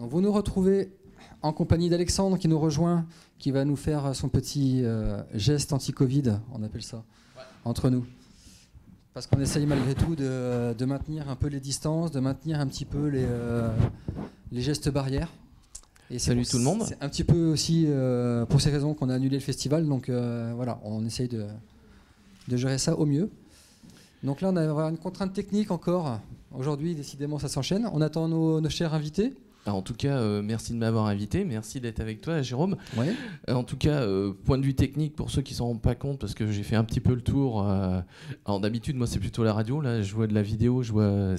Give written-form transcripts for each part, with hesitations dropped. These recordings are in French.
Donc vous nous retrouvez en compagnie d'Alexandre qui nous rejoint, qui va nous faire son petit geste anti-Covid, on appelle ça, entre nous. Parce qu'on essaye malgré tout de maintenir un peu les distances, de maintenir un petit peu les gestes barrières. Et salut tout le monde. C'est un petit peu aussi pour ces raisons qu'on a annulé le festival. Donc voilà, on essaye de gérer ça au mieux. Donc là, on a une contrainte technique encore. Aujourd'hui, décidément, ça s'enchaîne. On attend nos chers invités. Alors, en tout cas, merci de m'avoir invité. Merci d'être avec toi, Jérôme. Ouais. En tout cas, point de vue technique, pour ceux qui ne s'en rendent pas compte, parce que j'ai fait un petit peu le tour. Alors d'habitude, moi, c'est plutôt la radio. Là, je vois de la vidéo.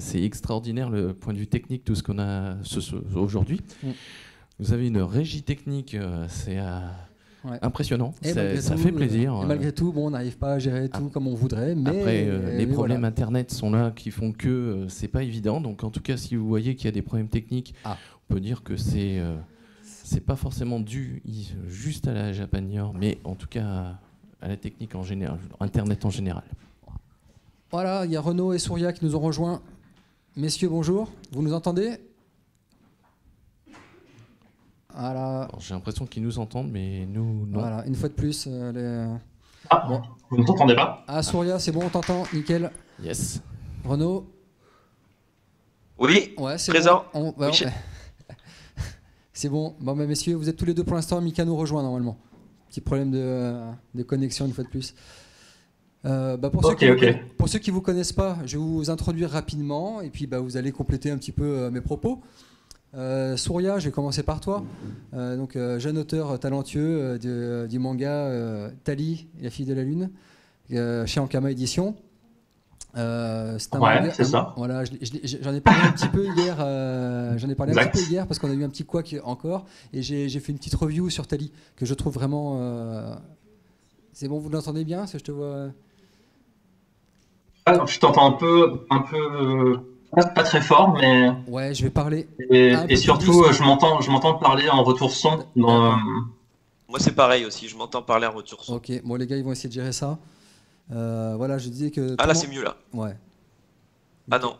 C'est extraordinaire le point de vue technique, tout ce qu'on a aujourd'hui. Vous avez une régie technique, c'est impressionnant. Ça fait plaisir. Et malgré tout, bon, on n'arrive pas à gérer tout comme on voudrait. Mais après, les problèmes Internet sont là qui font que c'est pas évident. Donc, en tout cas, si vous voyez qu'il y a des problèmes techniques, on peut dire que c'est pas forcément dû juste à la Japanior, mais en tout cas à la technique en général, Internet en général. Voilà, il y a Renaud et Souria qui nous ont rejoints. Messieurs, bonjour. Vous nous entendez ? Voilà. J'ai l'impression qu'ils nous entendent, mais nous, non. Voilà, une fois de plus. Bon. Vous ne m'entendez pas ? Ah, Souria, c'est bon, on t'entend, nickel. Yes. Renaud ? Oui, ouais, c'est présent. Bon. C'est bon. Bon, bah, messieurs, vous êtes tous les deux pour l'instant. Mika nous rejoint normalement. Petit problème de connexion une fois de plus. Pour ceux qui ne vous connaissent pas, je vais vous introduire rapidement et puis vous allez compléter un petit peu mes propos. Souria, je vais commencer par toi. Jeune auteur talentueux du manga Tali, la fille de la lune, chez Ankama Édition. C'est un manga, c'est ça. Voilà, j'en ai parlé un petit peu hier. Parce qu'on a eu un petit couac encore et j'ai fait une petite review sur Tali que je trouve vraiment. C'est bon, vous l'entendez bien, je te vois. Je t'entends un peu. Pas très fort, mais. Ouais, je vais parler. Et surtout, je m'entends parler en retour son. Moi, c'est pareil aussi, je m'entends parler en retour son. Ok, bon, les gars, ils vont essayer de gérer ça. Voilà, je disais que. Ah, là, c'est mieux, là. Ouais. Ah non.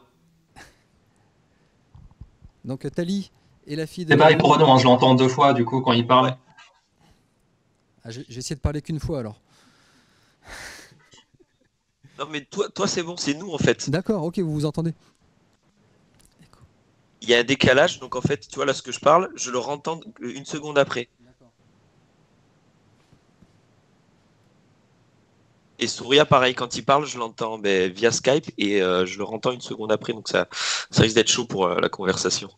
Donc, Tali et la fille de. C'est pareil pour Renaud, je l'entends deux fois, du coup, quand il parle. Ouais. Ah, j'ai essayé de parler qu'une fois, alors. Non, mais toi c'est bon, c'est nous, en fait. D'accord, ok, vous vous entendez. Il y a un décalage, donc en fait, tu vois, là, ce que je parle, je le entends une seconde après. Et Souria, pareil, quand il parle, je l'entends via Skype et je le entends une seconde après, donc ça risque d'être chaud pour la conversation.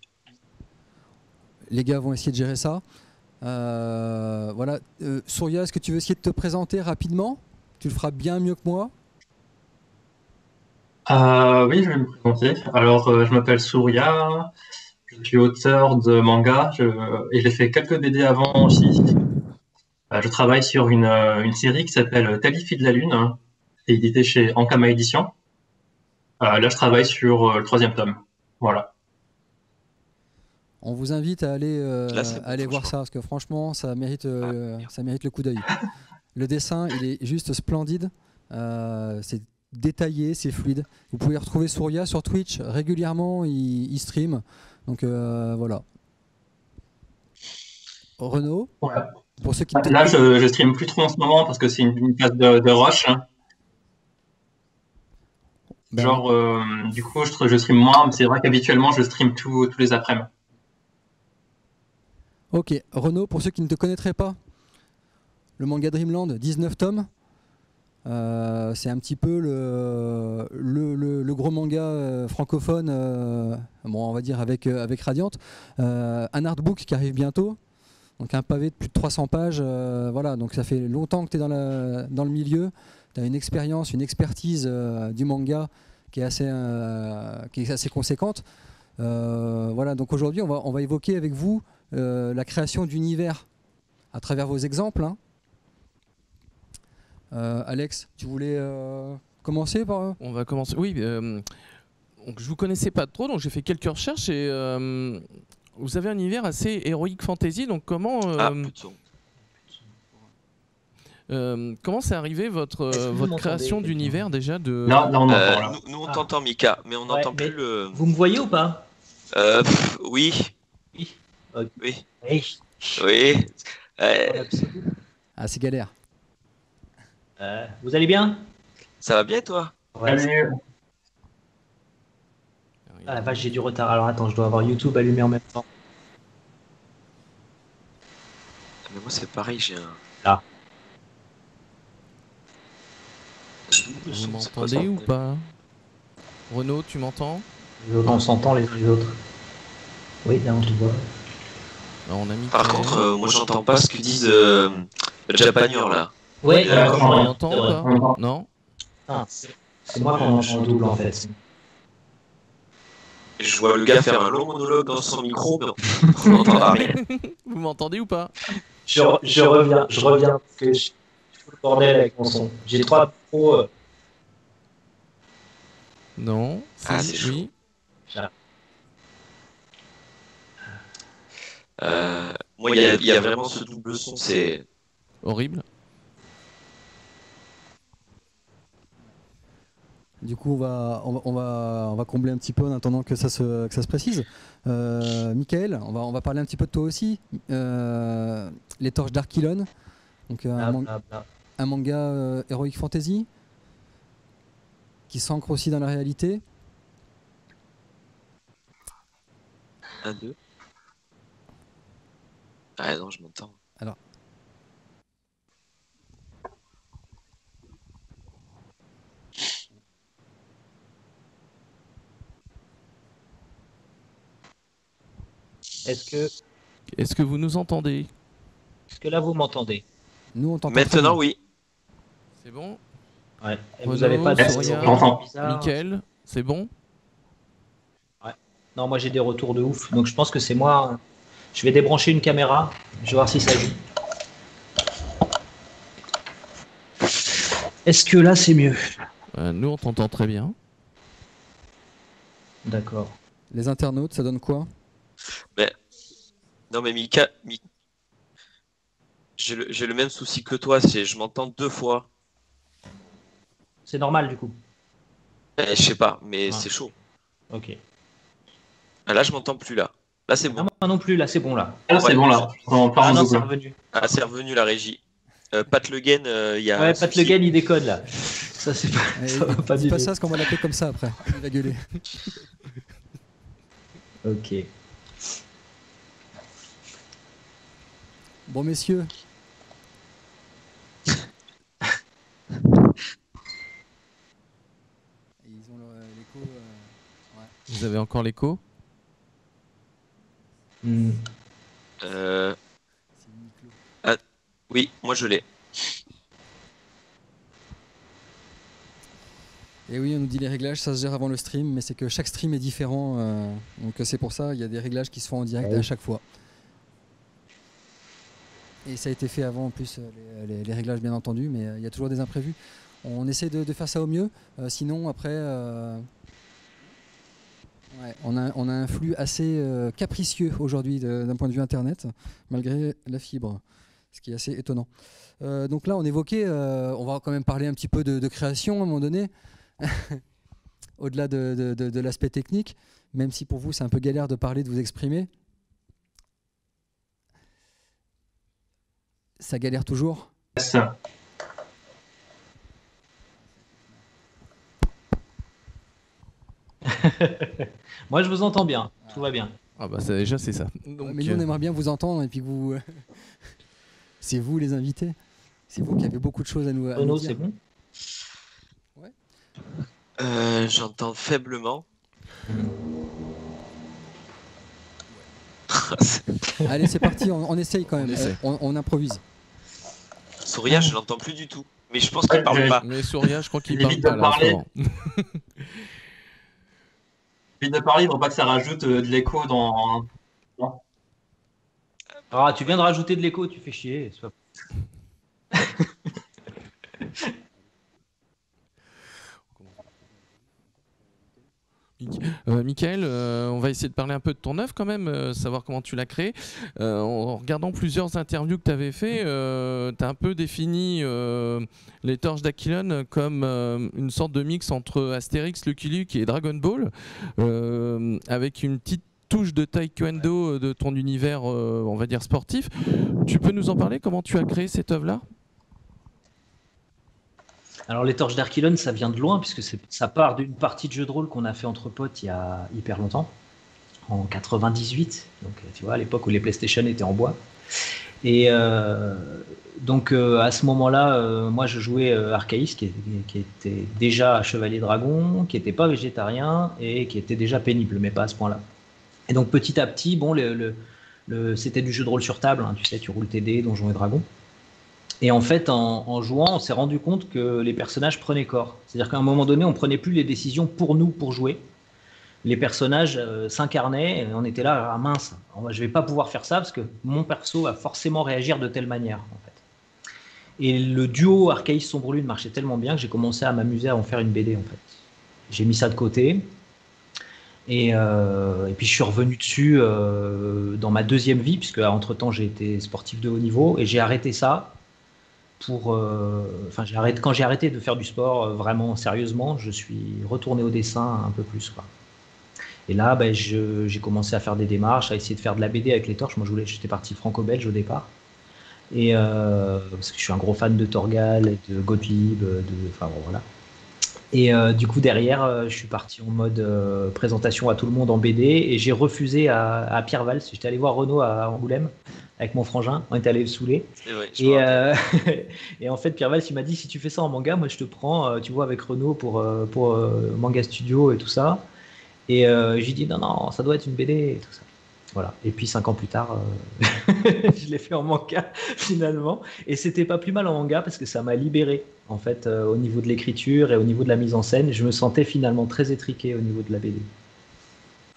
Les gars vont essayer de gérer ça. Voilà. Souria, est-ce que tu veux essayer de te présenter rapidement ? Tu le feras bien mieux que moi. Oui, je vais me présenter. Alors, je m'appelle Souria, je suis auteur de manga et j'ai fait quelques BD avant aussi. Je travaille sur une série qui s'appelle Tali, fille de la lune, c'est édité chez Ankama Édition. Là, je travaille sur le 3e tome. Voilà. On vous invite à aller, Là, voir ça, parce que franchement, ça mérite le coup d'œil. Le dessin, il est juste splendide. C'est détaillé, c'est fluide. Vous pouvez retrouver Souria sur Twitch régulièrement, il stream. Donc voilà. Renaud, Ouais. pour ceux qui Là, je stream plus trop en ce moment parce que c'est une phase de rush. Du coup, je stream moins, mais c'est vrai qu'habituellement, je stream tous les après-midi. Ok, Renaud, pour ceux qui ne te connaîtraient pas, le manga Dreamland, 19 tomes. C'est un petit peu le gros manga francophone, on va dire avec Radiant. Un artbook qui arrive bientôt, donc un pavé de plus de 300 pages. Voilà, donc ça fait longtemps que tu es dans le milieu. Tu as une expérience, une expertise du manga qui est assez conséquente. Voilà, donc aujourd'hui, on va évoquer avec vous la création d'univers à travers vos exemples. Alex, tu voulais commencer par... On va commencer. Oui, donc je vous connaissais pas trop, donc j'ai fait quelques recherches et vous avez un univers assez héroïque fantasy. Donc comment comment c'est arrivé votre création d'univers déjà de... Nous on t'entend, Mika, mais on n'entend plus le... Vous me voyez ou pas? Oui. Oui. Oui. Oui. Ah, c'est galère. Vous allez bien? Ça va bien, toi? Ouais. Salut. Ah la vache, j'ai du retard. Alors attends, je dois avoir YouTube allumé en même temps. Mais moi, c'est pareil, j'ai un. Là. Vous m'entendez ou pas? Renaud, tu m'entends? Les autres, on s'entend les uns les autres. Oui, là on te voit. Alors, on a mis Par contre, moi, j'entends pas ce que disent Japanure, là. Ouais, D'accord. on Ouais. m'entend c'est ou vrai. pas? Non? Ah, c'est moi qu'on entend en double en fait. Je vois le gars faire un long monologue dans son micro, mais on n'entend rien. Vous m'entendez ou pas? Je reviens parce que je fous le bordel avec mon son. J'ai 3 pros. Non? Ah, Si, c'est chaud. oui. Moi, il y a vraiment ce double son, c'est. Horrible. Du coup, on va combler un petit peu en attendant que ça se précise. Michael, on va parler un petit peu de toi aussi. Les Torches d'Archilon, donc un manga Heroic Fantasy qui s'ancre aussi dans la réalité. 1, 2. Ah non, je m'entends. Alors. Est-ce que vous nous entendez? Est-ce que là vous m'entendez? Nous, on t'entend. Maintenant, oui. C'est bon? Ouais. Et Renaud, vous avez pas de Souria, Mickaël, c'est bon? Ouais. Non, moi j'ai des retours de ouf. Donc je pense que c'est moi. Je vais débrancher une caméra. Je vais voir si ça joue. Est-ce que là c'est mieux? Nous, on t'entend très bien. D'accord. Les internautes, ça donne quoi? Non, mais Mika, j'ai le même souci que toi, c'est je m'entends 2 fois. C'est normal du coup. Je sais pas, mais Ah. c'est chaud. Ok. Ah, là, je m'entends plus là. Là, c'est bon. Non, moi non plus, là c'est bon là. Ah, c'est Ouais. bon là. On part Ah en non, c'est double. revenu. Ah, c'est revenu la régie. Pat Le Guen, il y a. Ouais, un Pat souci. Le Guen il déconne là. Ça c'est pas. Ça va pas Dis du pas tout. ça, parce qu'on va l'appeler comme ça après. Il va gueuler. Ok. Bon, messieurs. Ils ont l'écho. Ouais. Vous avez encore l'écho? Hmm. C'est Nicolas. Oui, moi je l'ai. Et oui, on nous dit les réglages, ça se gère avant le stream, mais c'est que chaque stream est différent. Donc c'est pour ça, il y a des réglages qui se font en direct à chaque fois. Et ça a été fait avant en plus, les réglages bien entendu, mais il y a toujours des imprévus. On essaie de faire ça au mieux, sinon après, ouais, on a un flux assez capricieux aujourd'hui d'un point de vue internet, malgré la fibre, ce qui est assez étonnant. Donc là on évoquait, on va quand même parler un petit peu de création à un moment donné, au-delà de l'aspect technique, même si pour vous c'est un peu galère de parler, de vous exprimer. Ça galère toujours? Moi je vous entends bien, tout va bien. Ah bah ça, déjà c'est ça. Donc, mais nous on aimerait bien vous entendre et puis que vous... c'est vous les invités. C'est vous qui avez beaucoup de choses à nous Renaud, dire. c'est bon? Ouais. J'entends faiblement. Allez, c'est parti, on essaye quand même. On improvise. Souria, je l'entends plus du tout. Mais je pense qu'il parle pas. Mais Souria, je crois qu'il Il parle évite pas de là. parler. Florent. Vite de parler, il ne faut pas que ça rajoute de l'écho dans. Ah, tu viens de rajouter de l'écho, tu fais chier. Mickaël, on va essayer de parler un peu de ton œuvre quand même, savoir comment tu l'as créé. En regardant plusieurs interviews que tu avais fait, tu as un peu défini les Torches d'Achilon comme une sorte de mix entre Astérix, Lucky Luke et Dragon Ball, avec une petite touche de taekwondo de ton univers, on va dire sportif. Tu peux nous en parler? Comment tu as créé cette œuvre-là? Alors les torches d'Archilon, ça vient de loin, puisque ça part d'une partie de jeu de rôle qu'on a fait entre potes il y a hyper longtemps, en 98, donc tu vois, à l'époque où les PlayStation étaient en bois. Et donc à ce moment-là, moi je jouais Archaïs, qui était déjà chevalier dragon, qui n'était pas végétarien et qui était déjà pénible, mais pas à ce point-là. Et donc petit à petit, bon, c'était du jeu de rôle sur table, hein, tu sais, tu roules tes dés, Donjons et Dragons. Et en fait, en jouant, on s'est rendu compte que les personnages prenaient corps. C'est-à-dire qu'à un moment donné, on prenait plus les décisions pour nous, pour jouer. Les personnages s'incarnaient, et on était là, ah mince, je vais pas pouvoir faire ça parce que mon perso va forcément réagir de telle manière, en fait. Et le duo Archaïs Sombre Lune marchait tellement bien que j'ai commencé à m'amuser à en faire une BD, en fait. J'ai mis ça de côté. Et puis je suis revenu dessus dans ma deuxième vie, puisque entre-temps j'ai été sportif de haut niveau, et j'ai arrêté ça quand j'ai arrêté de faire du sport vraiment sérieusement, je suis retourné au dessin un peu plus, quoi. Et là, j'ai commencé à faire des démarches, à essayer de faire de la BD avec les torches. Moi, j'étais parti franco-belge au départ. Et parce que je suis un gros fan de Torgal, et de Gottlieb, enfin bon, voilà. Et du coup, derrière, je suis parti en mode présentation à tout le monde en BD, et j'ai refusé à Pierre Valls. J'étais allé voir Renaud à Angoulême avec mon frangin, on était allé le saouler. Vrai, et en fait, Pierre Valls, il m'a dit, si tu fais ça en manga, moi je te prends, tu vois, avec Renaud pour Manga Studio et tout ça. Et j'ai dit, non, non, ça doit être une BD et tout ça. Voilà. Et puis 5 ans plus tard, je l'ai fait en manga finalement. Et c'était pas plus mal en manga parce que ça m'a libéré en fait au niveau de l'écriture et au niveau de la mise en scène. Je me sentais finalement très étriqué au niveau de la BD.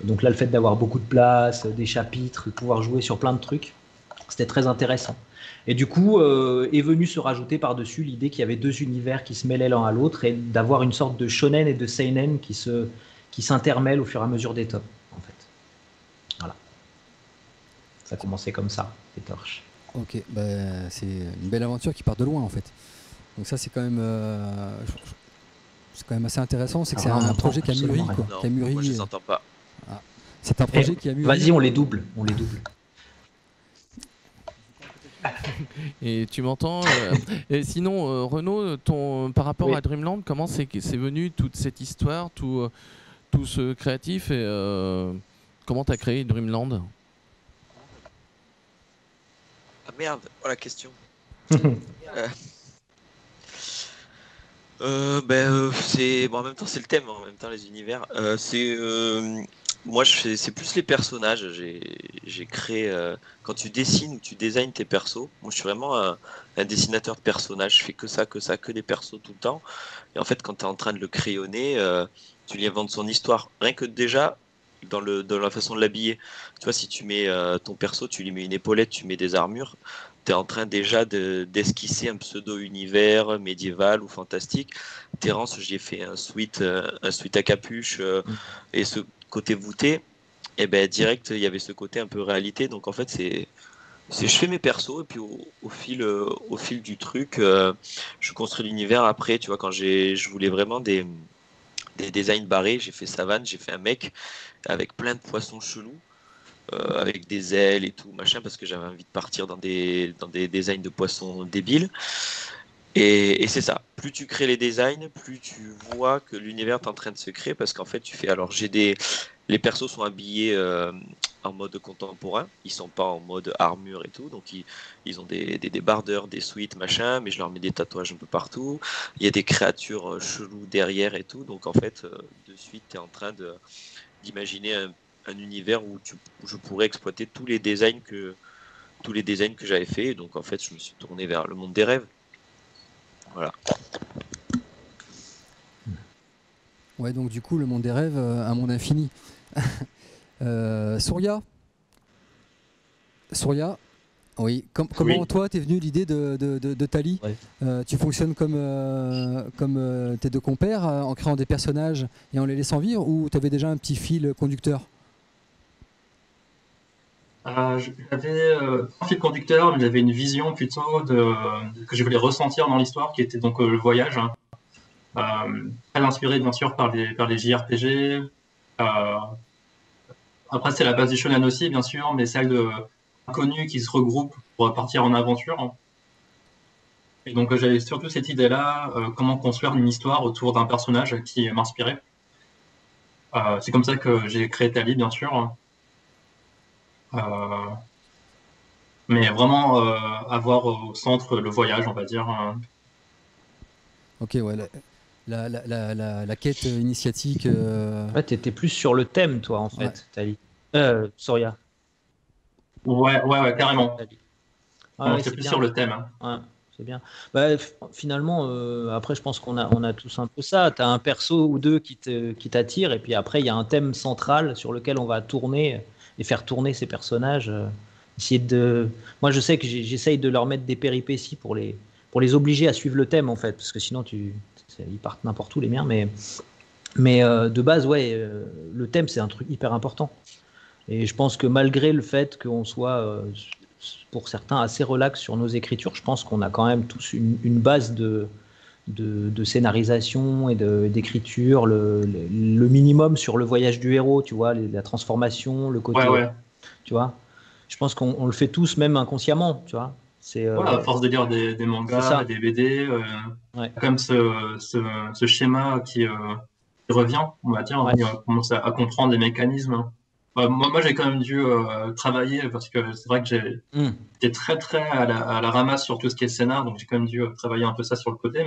Et donc là, le fait d'avoir beaucoup de place, des chapitres, de pouvoir jouer sur plein de trucs, c'était très intéressant. Et du coup, est venu se rajouter par-dessus l'idée qu'il y avait deux univers qui se mêlaient l'un à l'autre et d'avoir une sorte de shonen et de seinen qui s'intermêlent au fur et à mesure des tomes, en fait. Voilà. Ça a commencé comme ça, les torches. Ok, c'est une belle aventure qui part de loin en fait. Donc ça c'est quand même assez intéressant, c'est que c'est un projet qui a mûri, quoi. Non, Qui a mûri, moi je les entends pas. c'est un projet qui a mûri. Vas-y, on les double. Et tu m'entends et sinon, Renaud, par rapport Oui. à Dreamland, comment c'est venu toute cette histoire, tout ce créatif, et comment tu as créé Dreamland? Ah merde, oh la question. C'est bon, en même temps c'est le thème, en même temps les univers. Moi c'est plus les personnages. J'ai créé quand tu dessines ou tu designs tes persos. Moi je suis vraiment un dessinateur de personnages. Je fais que des persos tout le temps. Et en fait quand tu es en train de le crayonner, tu lui inventes son histoire. Rien que déjà dans la façon de l'habiller. Tu vois, si tu mets ton perso, tu lui mets une épaulette, tu mets des armures. Tu es en train déjà d'esquisser un pseudo-univers médiéval ou fantastique. Terrence, j'ai fait un sweat à capuche et ce côté voûté. Et ben direct, il y avait ce côté un peu réalité. Donc en fait, je fais mes persos et puis au fil du truc, je construis l'univers. Après, tu vois, quand je voulais vraiment des designs barrés, j'ai fait savane, j'ai fait un mec avec plein de poissons chelous. Avec des ailes et tout machin parce que j'avais envie de partir dans des designs de poissons débiles et c'est ça, plus tu crées les designs, plus tu vois que l'univers est en train de se créer parce qu'en fait tu fais, alors les persos sont habillés en mode contemporain, ils sont pas en mode armure et tout, donc ils ont des débardeurs, des suites machin, mais je leur mets des tatouages un peu partout, il y a des créatures cheloues derrière et tout, donc en fait de suite tu es en train d'imaginer un univers où je pourrais exploiter tous les designs que j'avais fait. Donc en fait, je me suis tourné vers le monde des rêves. Voilà. Ouais, donc du coup, le monde des rêves, un monde infini. Souria, oui. Comment toi, t'es venu l'idée de Tali? Ouais. Tu fonctionnes comme tes deux compères, en créant des personnages et en les laissant vivre, ou tu avais déjà un petit fil conducteur? J'avais un fil conducteur, mais j'avais une vision plutôt que je voulais ressentir dans l'histoire, qui était donc le voyage, hein. Très inspiré bien sûr par les JRPG, Après, c'est la base du shonen aussi, bien sûr, mais celle de inconnus qui se regroupent pour partir en aventure. Et donc, j'avais surtout cette idée-là, comment construire une histoire autour d'un personnage qui m'inspirait. C'est comme ça que j'ai créé Tali, bien sûr. Euh, mais vraiment avoir au centre le voyage, on va dire. Ok, ouais, la quête initiatique. Ouais, t'étais plus sur le thème, toi, en fait, Ouais. Tali. Soria. Ouais, carrément. Tali. On Ouais, était c'est plus bien. sur le thème. Ouais, c'est bien. Bah, finalement, après, je pense qu'on a tous un peu ça. Tu as un perso ou deux qui t'attire, et puis après, il y a un thème central sur lequel on va tourner et faire tourner ces personnages. Essayer de... Moi, je sais que j'essaye de leur mettre des péripéties pour les obliger à suivre le thème, en fait, parce que sinon, ils partent n'importe où, les miens. Mais de base, ouais, le thème, c'est un truc hyper important. Et je pense que malgré le fait qu'on soit, pour certains, assez relax sur nos écritures, je pense qu'on a quand même tous une base de scénarisation et d'écriture, le minimum sur le voyage du héros, tu vois, la transformation, le côté, Ouais. tu vois. Je pense qu'on le fait tous, même inconsciemment, tu vois. C'est Ouais, à force de lire des c'est mangas, ça. des BD, Ouais. comme ce schéma qui revient, on va dire, Ouais. on commence à comprendre les mécanismes. Moi, j'ai quand même dû travailler parce que c'est vrai que Mm. j'étais très très à la ramasse sur tout ce qui est scénar, donc j'ai quand même dû travailler un peu ça sur le côté,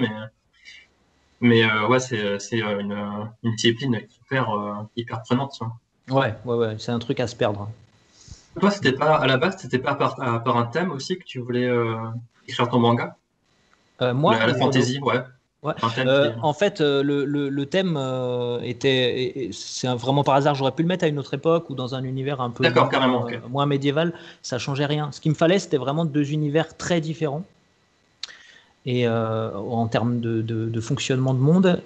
mais ouais, c'est une discipline hyper prenante. Ça. Ouais. C'est un truc à se perdre. Toi, c'était pas à la base, c'était pas à part un thème aussi que tu voulais écrire ton manga, Moi la ou Renaud? fantasy, ouais, Ouais. un thème qui. En fait, le thème c'est vraiment par hasard. J'aurais pu le mettre à une autre époque ou dans un univers un peu D'accord, carrément, ok. moins médiéval. Ça changeait rien. Ce qu'il me fallait, c'était vraiment deux univers très différents et en termes de fonctionnement de monde.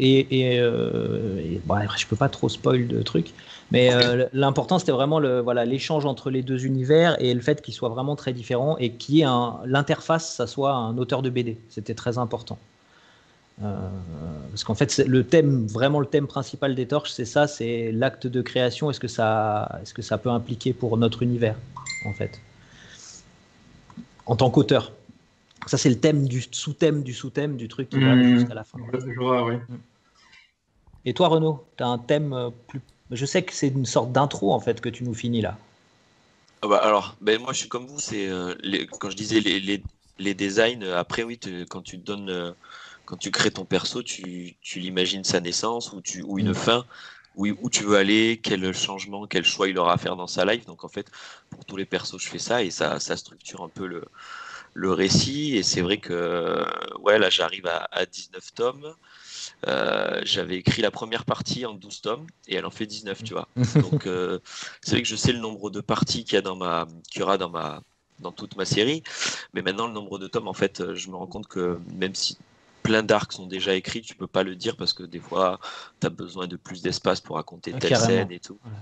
Bon, après, je peux pas trop spoil de trucs, mais l'important c'était vraiment l'échange entre les deux univers et le fait qu'ils soient vraiment très différents et qu'il y ait l'interface, ça soit un auteur de BD. C'était très important. Parce qu'en fait, vraiment le thème principal des Torches, c'est ça, c'est l'acte de création. Est-ce que ça peut impliquer pour notre univers, en fait, en tant qu'auteur. Ça, c'est le thème du sous-thème du truc qui va jusqu'à la fin. Je vois, oui. Et toi, Renaud, tu as un thème plus. Je sais que c'est une sorte d'intro, en fait, que tu nous finis là. Ah bah alors, moi je suis comme vous, quand je disais les designs, après oui, quand tu te donnes, quand tu crées ton perso, tu l'imagines sa naissance ou une fin, où tu veux aller, quel changement, quel choix il aura à faire dans sa life. Donc en fait, pour tous les persos, je fais ça et ça structure un peu le récit. Et c'est vrai que ouais, là j'arrive à 19 tomes. J'avais écrit la première partie en 12 tomes et elle en fait 19, tu vois. Donc c'est vrai que je sais le nombre de parties qu'il y aura dans toute ma série, mais maintenant le nombre de tomes, en fait, je me rends compte que même si plein d'arcs sont déjà écrits, tu peux pas le dire parce que des fois tu as besoin de plus d'espace pour raconter telle Carrément. scène et tout. Voilà.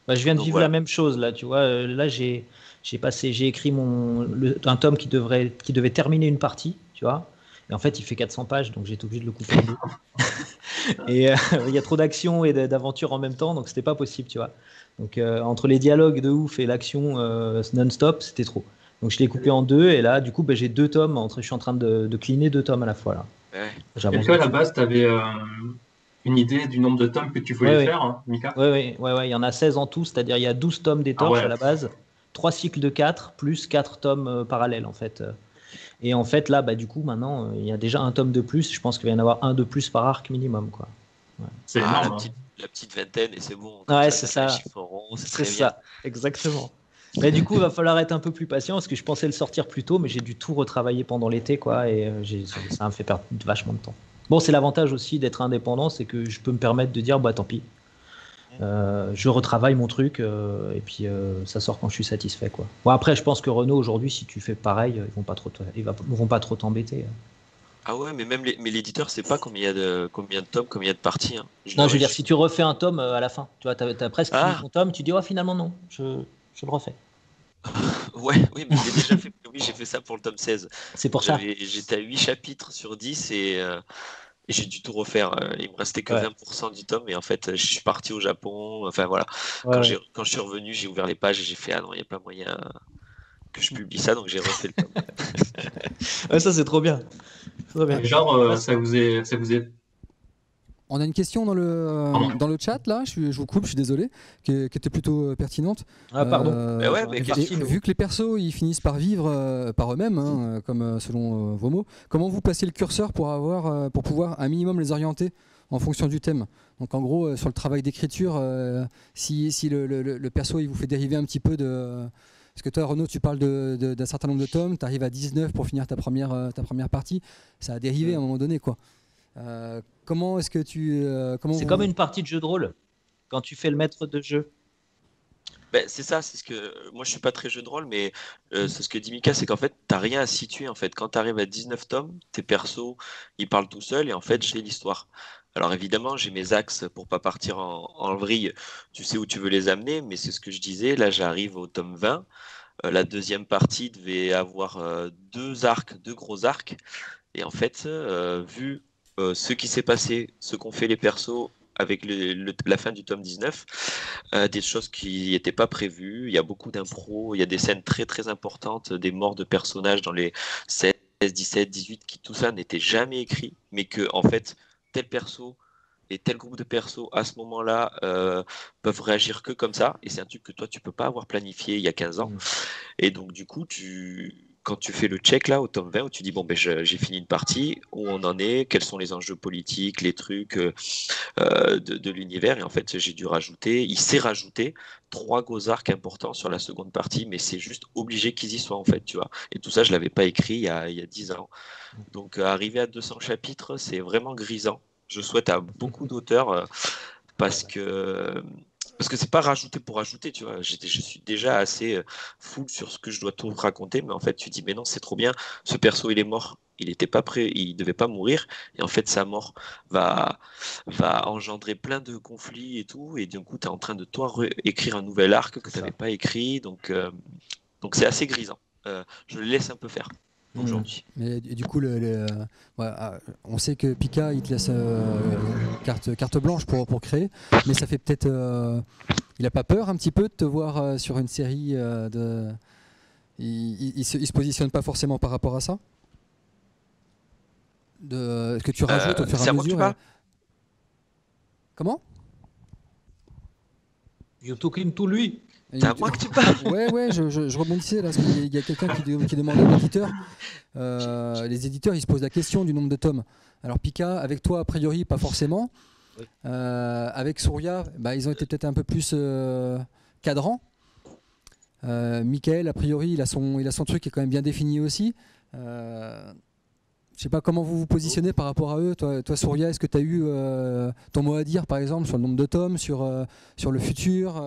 Bah, je viens de Donc vivre voilà. la même chose là, tu vois. Là, j'ai écrit un tome qui devait terminer une partie, tu vois. Et en fait, il fait 400 pages, donc j'ai été obligé de le couper en deux. Et il y a trop d'action et d'aventure en même temps, donc c'était pas possible, tu vois. Donc entre les dialogues de ouf et l'action non-stop, c'était trop. Donc je l'ai coupé en deux, et là, du coup, j'ai deux tomes. Je suis en train de cleaner deux tomes à la fois là. Ouais. Est-ce J'avance qu'à la dessus. base, tu avais une idée du nombre de tomes que tu voulais Ouais. faire, hein, Mika? Ouais. Il y en a 16 en tout, c'est-à-dire il y a 12 tomes des Ah Torches à ouais. la base, 3 cycles de 4, plus 4 tomes parallèles en fait. Et en fait, là, du coup, maintenant, il y a déjà un tome de plus. Je pense qu'il va y en avoir un de plus par arc minimum, quoi. C'est Ah, énorme. Hein. la petite vingtaine et c'est bon. Comme Ouais, ça c'est fait un ça. chiffre rond, c'est C'est très bien. ça, exactement. Mais du coup, il va falloir être un peu plus patient parce que je pensais le sortir plus tôt, mais j'ai dû tout retravailler pendant l'été, quoi, et ça me fait perdre vachement de temps. Bon, c'est l'avantage aussi d'être indépendant, c'est que je peux me permettre de dire, bah tant pis, je retravaille mon truc et puis ça sort quand je suis satisfait, quoi. Bon, après, je pense que Renault aujourd'hui, si tu fais pareil, ils vont pas trop t'embêter. Ah ouais, mais même l'éditeur sait pas combien il y a de tomes, combien il y a de parties. Hein. Non, je veux dire, si tu refais un tome à la fin, tu vois, t'as presque fini Ah, ton tome, tu dis, oh, finalement, non, je le refais. ouais, oui, mais j'ai déjà fait. Oui, j'ai fait ça pour le tome 16. C'est pour ça. J'étais à 8 chapitres sur 10 et Et j'ai dû tout refaire. Il me restait que Ouais. 20% du tome. Et en fait, je suis parti au Japon. Enfin voilà. Ouais, ouais. Quand je suis revenu, j'ai ouvert les pages et j'ai fait ah non, il n'y a pas moyen que je publie ça. Donc j'ai refait le tome. Ouais, ça, c'est trop bien. Trop bien. Et genre, Ouais, ça vous est. On a une question dans Pardon. le chat, là, je vous coupe, je suis désolé, qui était plutôt pertinente. Ah, pardon. Mais ouais, mais Et qu'est-ce vu que les persos, ils finissent par vivre par eux-mêmes, hein, comme selon vos mots, comment vous placez le curseur pour pouvoir un minimum les orienter en fonction du thème? Donc en gros, sur le travail d'écriture, si le perso, il vous fait dériver un petit peu de... Parce que toi, Renaud, tu parles d'un certain nombre de tomes, tu arrives à 19 pour finir ta première partie, ça a dérivé à un moment donné, quoi. Comment est-ce que C'est comme une partie de jeu de rôle. Quand tu fais le maître de jeu. Ben, c'est ça, c'est ce que moi je suis pas très jeu de rôle, mais c'est ce que dit Mika, c'est qu'en fait t'as rien à situer en fait. Quand tu arrives à 19 tomes, tes persos ils parlent tout seuls et en fait j'ai l'histoire. Alors évidemment j'ai mes axes pour pas partir en vrille, tu sais où tu veux les amener, mais c'est ce que je disais, là j'arrive au tome 20, la deuxième partie devait avoir deux gros arcs, et en fait vu ce qui s'est passé, ce qu'ont fait les persos avec la fin du tome 19, des choses qui n'étaient pas prévues. Il y a beaucoup d'impro, il y a des scènes très très importantes, des morts de personnages dans les 16, 17, 18, qui tout ça n'était jamais écrit, mais que en fait, tel perso et tel groupe de persos à ce moment-là peuvent réagir que comme ça, et c'est un truc que toi tu peux pas avoir planifié il y a 15 ans. Et donc du coup, quand tu fais le check là au tome 20 où tu dis bon ben j'ai fini une partie, où on en est, quels sont les enjeux politiques, les trucs de l'univers, et en fait il s'est rajouté 3 gros arcs importants sur la seconde partie, mais c'est juste obligé qu'ils y soient en fait, tu vois. Et tout ça je l'avais pas écrit il y a 10 ans. Donc arriver à 200 chapitres, c'est vraiment grisant. Je souhaite à beaucoup d'auteurs parce que c'est pas rajouté pour rajouter, tu vois. Je suis déjà assez full sur ce que je dois tout raconter, mais en fait tu dis mais non, c'est trop bien, ce perso il est mort, il n'était pas prêt, il devait pas mourir, et en fait sa mort va engendrer plein de conflits et tout, et du coup tu es en train de toi écrire un nouvel arc que tu n'avais pas écrit, donc c'est assez grisant. Je le laisse un peu faire aujourd'hui. Mais du coup, on sait que Pika, il te laisse carte blanche pour créer, mais ça fait peut-être... il a pas peur un petit peu de te voir sur une série il se positionne pas forcément par rapport à ça, ce que tu rajoutes au fur et à mesure. Comment? You talking to lui. C'est à moi que tu parles. Ouais, je rebondissais là, parce qu'il y a quelqu'un qui demande à l'éditeur. Les éditeurs, ils se posent la question du nombre de tomes. Alors Pika, avec toi, a priori, pas forcément. Oui. Avec Souria, ils ont été peut-être un peu plus cadrans. Michael, a priori, il a son truc qui est quand même bien défini aussi. Je sais pas comment vous vous positionnez par rapport à eux. Toi Souria, est-ce que tu as eu ton mot à dire, par exemple, sur le nombre de tomes, sur le futur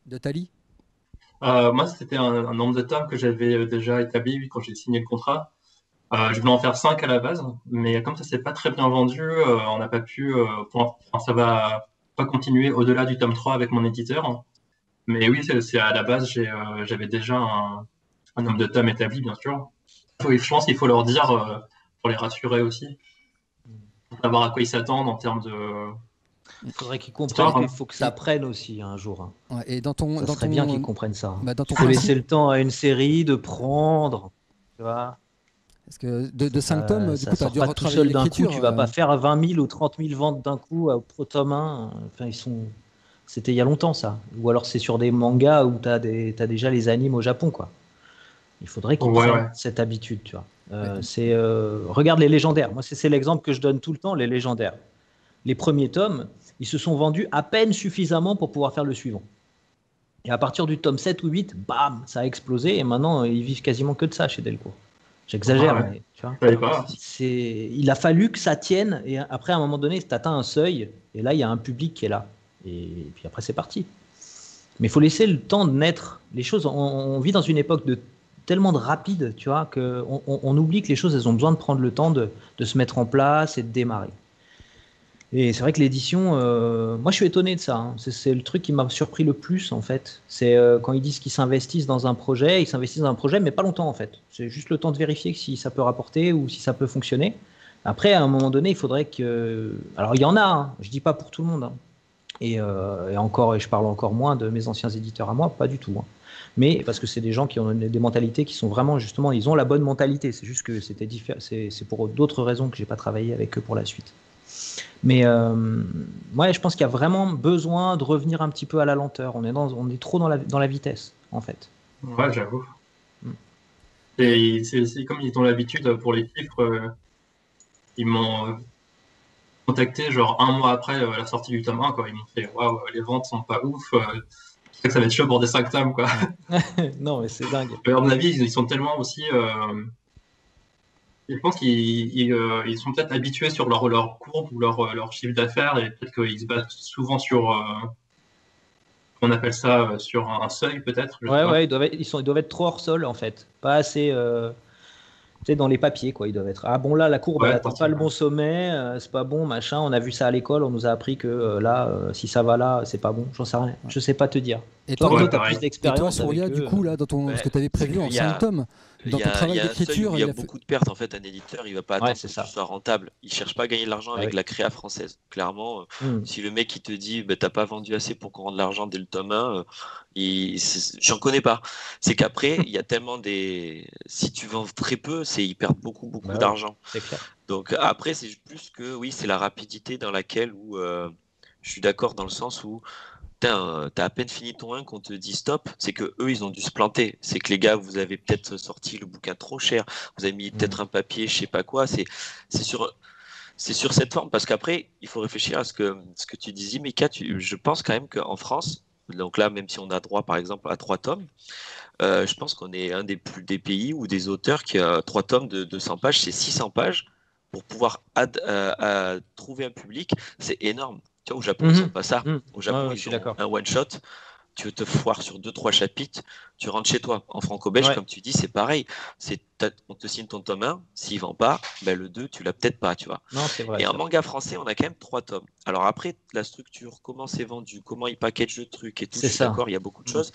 de Tali? Moi, c'était un nombre de tomes que j'avais déjà établi quand j'ai signé le contrat. Je voulais en faire 5 à la base, mais comme ça s'est pas très bien vendu, on n'a pas pu. Ça va pas continuer au-delà du tome 3 avec mon éditeur. Mais oui, c'est à la base, j'avais déjà un nombre de tomes établi, bien sûr. Je pense qu'il faut leur dire pour les rassurer aussi, pour savoir à quoi ils s'attendent en termes de. Il faudrait qu'ils comprennent qu'il faut que ça prenne aussi un jour. Ouais, et ça serait bien qu'ils comprennent ça. Dans ton il faut laisser le temps à une série de prendre. Tu vois, parce que de 5 tomes, du coup, tu as dû retravailler l'écriture. Tu vas pas faire 20 000 ou 30 000 ventes d'un coup au tome 1. Enfin, c'était il y a longtemps, ça. Ou alors c'est sur des mangas où tu as déjà les animes au Japon, quoi. Il faudrait qu'ils prennent cette habitude, tu vois. Regarde les légendaires. Moi, c'est l'exemple que je donne tout le temps, les légendaires. Les premiers tomes, ils se sont vendus à peine suffisamment pour pouvoir faire le suivant. Et à partir du tome 7 ou 8, bam, ça a explosé, et maintenant, ils vivent quasiment que de ça chez Delcourt. J'exagère, mais tu vois. Il a fallu que ça tienne, et après, à un moment donné, tu atteins un seuil, et là, il y a un public qui est là. Et puis après, c'est parti. Mais il faut laisser le temps de naître. Les choses, on vit dans une époque tellement de rapide, tu vois, qu'on oublie que les choses, elles ont besoin de prendre le temps de se mettre en place et de démarrer. Et c'est vrai que l'édition, moi je suis étonné de ça. Hein. C'est le truc qui m'a surpris le plus en fait. C'est quand ils disent qu'ils s'investissent dans un projet, mais pas longtemps en fait. C'est juste le temps de vérifier si ça peut rapporter ou si ça peut fonctionner. Après, à un moment donné, il faudrait que... Alors, il y en a, hein, je dis pas pour tout le monde. Hein. Et je parle encore moins de mes anciens éditeurs à moi, pas du tout. Hein. Mais parce que c'est des gens qui ont des mentalités qui sont vraiment, justement, ils ont la bonne mentalité. C'est juste que c'est pour d'autres raisons que j'ai pas travaillé avec eux pour la suite. Mais ouais, je pense qu'il y a vraiment besoin de revenir un petit peu à la lenteur. On est trop dans la vitesse, en fait. Ouais, j'avoue. Et c'est comme ils ont l'habitude pour les chiffres, ils m'ont contacté genre un mois après la sortie du tome 1, quoi. Ils m'ont fait waouh, les ventes sont pas ouf, je sais que ça va être chaud pour des 5 tomes, quoi. Non, mais c'est dingue. À mon avis, ils sont tellement aussi. Je pense qu'ils sont peut-être habitués sur leur courbe ou leur chiffre d'affaires et peut-être qu'ils se basent souvent sur. On appelle ça sur un seuil, peut-être. Ouais, ils doivent être trop hors sol, en fait. Pas assez. Tu sais, dans les papiers, quoi, ils doivent être. Ah bon, là, la courbe, elle n'atteint pas le bon sommet, c'est pas bon, machin. On a vu ça à l'école, on nous a appris que si ça va là, c'est pas bon. J'en sais rien. Je sais pas te dire. Et toi, toi, tu as plus d'expérience. Et toi, Souria, du coup, là, ce que tu avais prévu en 5 tomes, dans ton travail d'écriture, il y a beaucoup de pertes. En fait, un éditeur, il va pas attendre que ça soit rentable. Il cherche pas à gagner de l'argent avec la créa française. Clairement, si le mec il te dit, t'as pas vendu assez pour qu'on rende l'argent dès le tome 1, j'en connais pas. C'est qu'après, il y a tellement si tu vends très peu, ils perdent beaucoup d'argent. C'est clair. Donc après, c'est plus que oui, c'est la rapidité dans laquelle je suis d'accord dans le sens où t'as à peine fini ton 1 qu'on te dit stop, c'est que eux ils ont dû se planter. C'est que les gars, vous avez peut-être sorti le bouquin trop cher, vous avez mis peut-être un papier, je sais pas quoi. C'est sur cette forme, parce qu'après il faut réfléchir à ce que tu disais, Mika. Je pense quand même qu'en France, donc là, même si on a droit par exemple à 3 tomes, je pense qu'on est un des pays ou des auteurs qui a 3 tomes de 200 pages, c'est 600 pages pour pouvoir trouver un public, c'est énorme. Tu vois, au Japon, ils n'ont pas ça. Au Japon, ils ont un one-shot. Tu veux te foire sur 2-3 chapitres, tu rentres chez toi. En franco-belge, comme tu dis, c'est pareil. On te signe ton tome 1, s'il ne vend pas, le 2, tu l'as peut-être pas, tu vois. Non, c'est vrai. Et en manga français, on a quand même 3 tomes. Alors après, la structure, comment c'est vendu, comment ils packagent le truc et tout, je suis d'accord, il y a beaucoup de choses.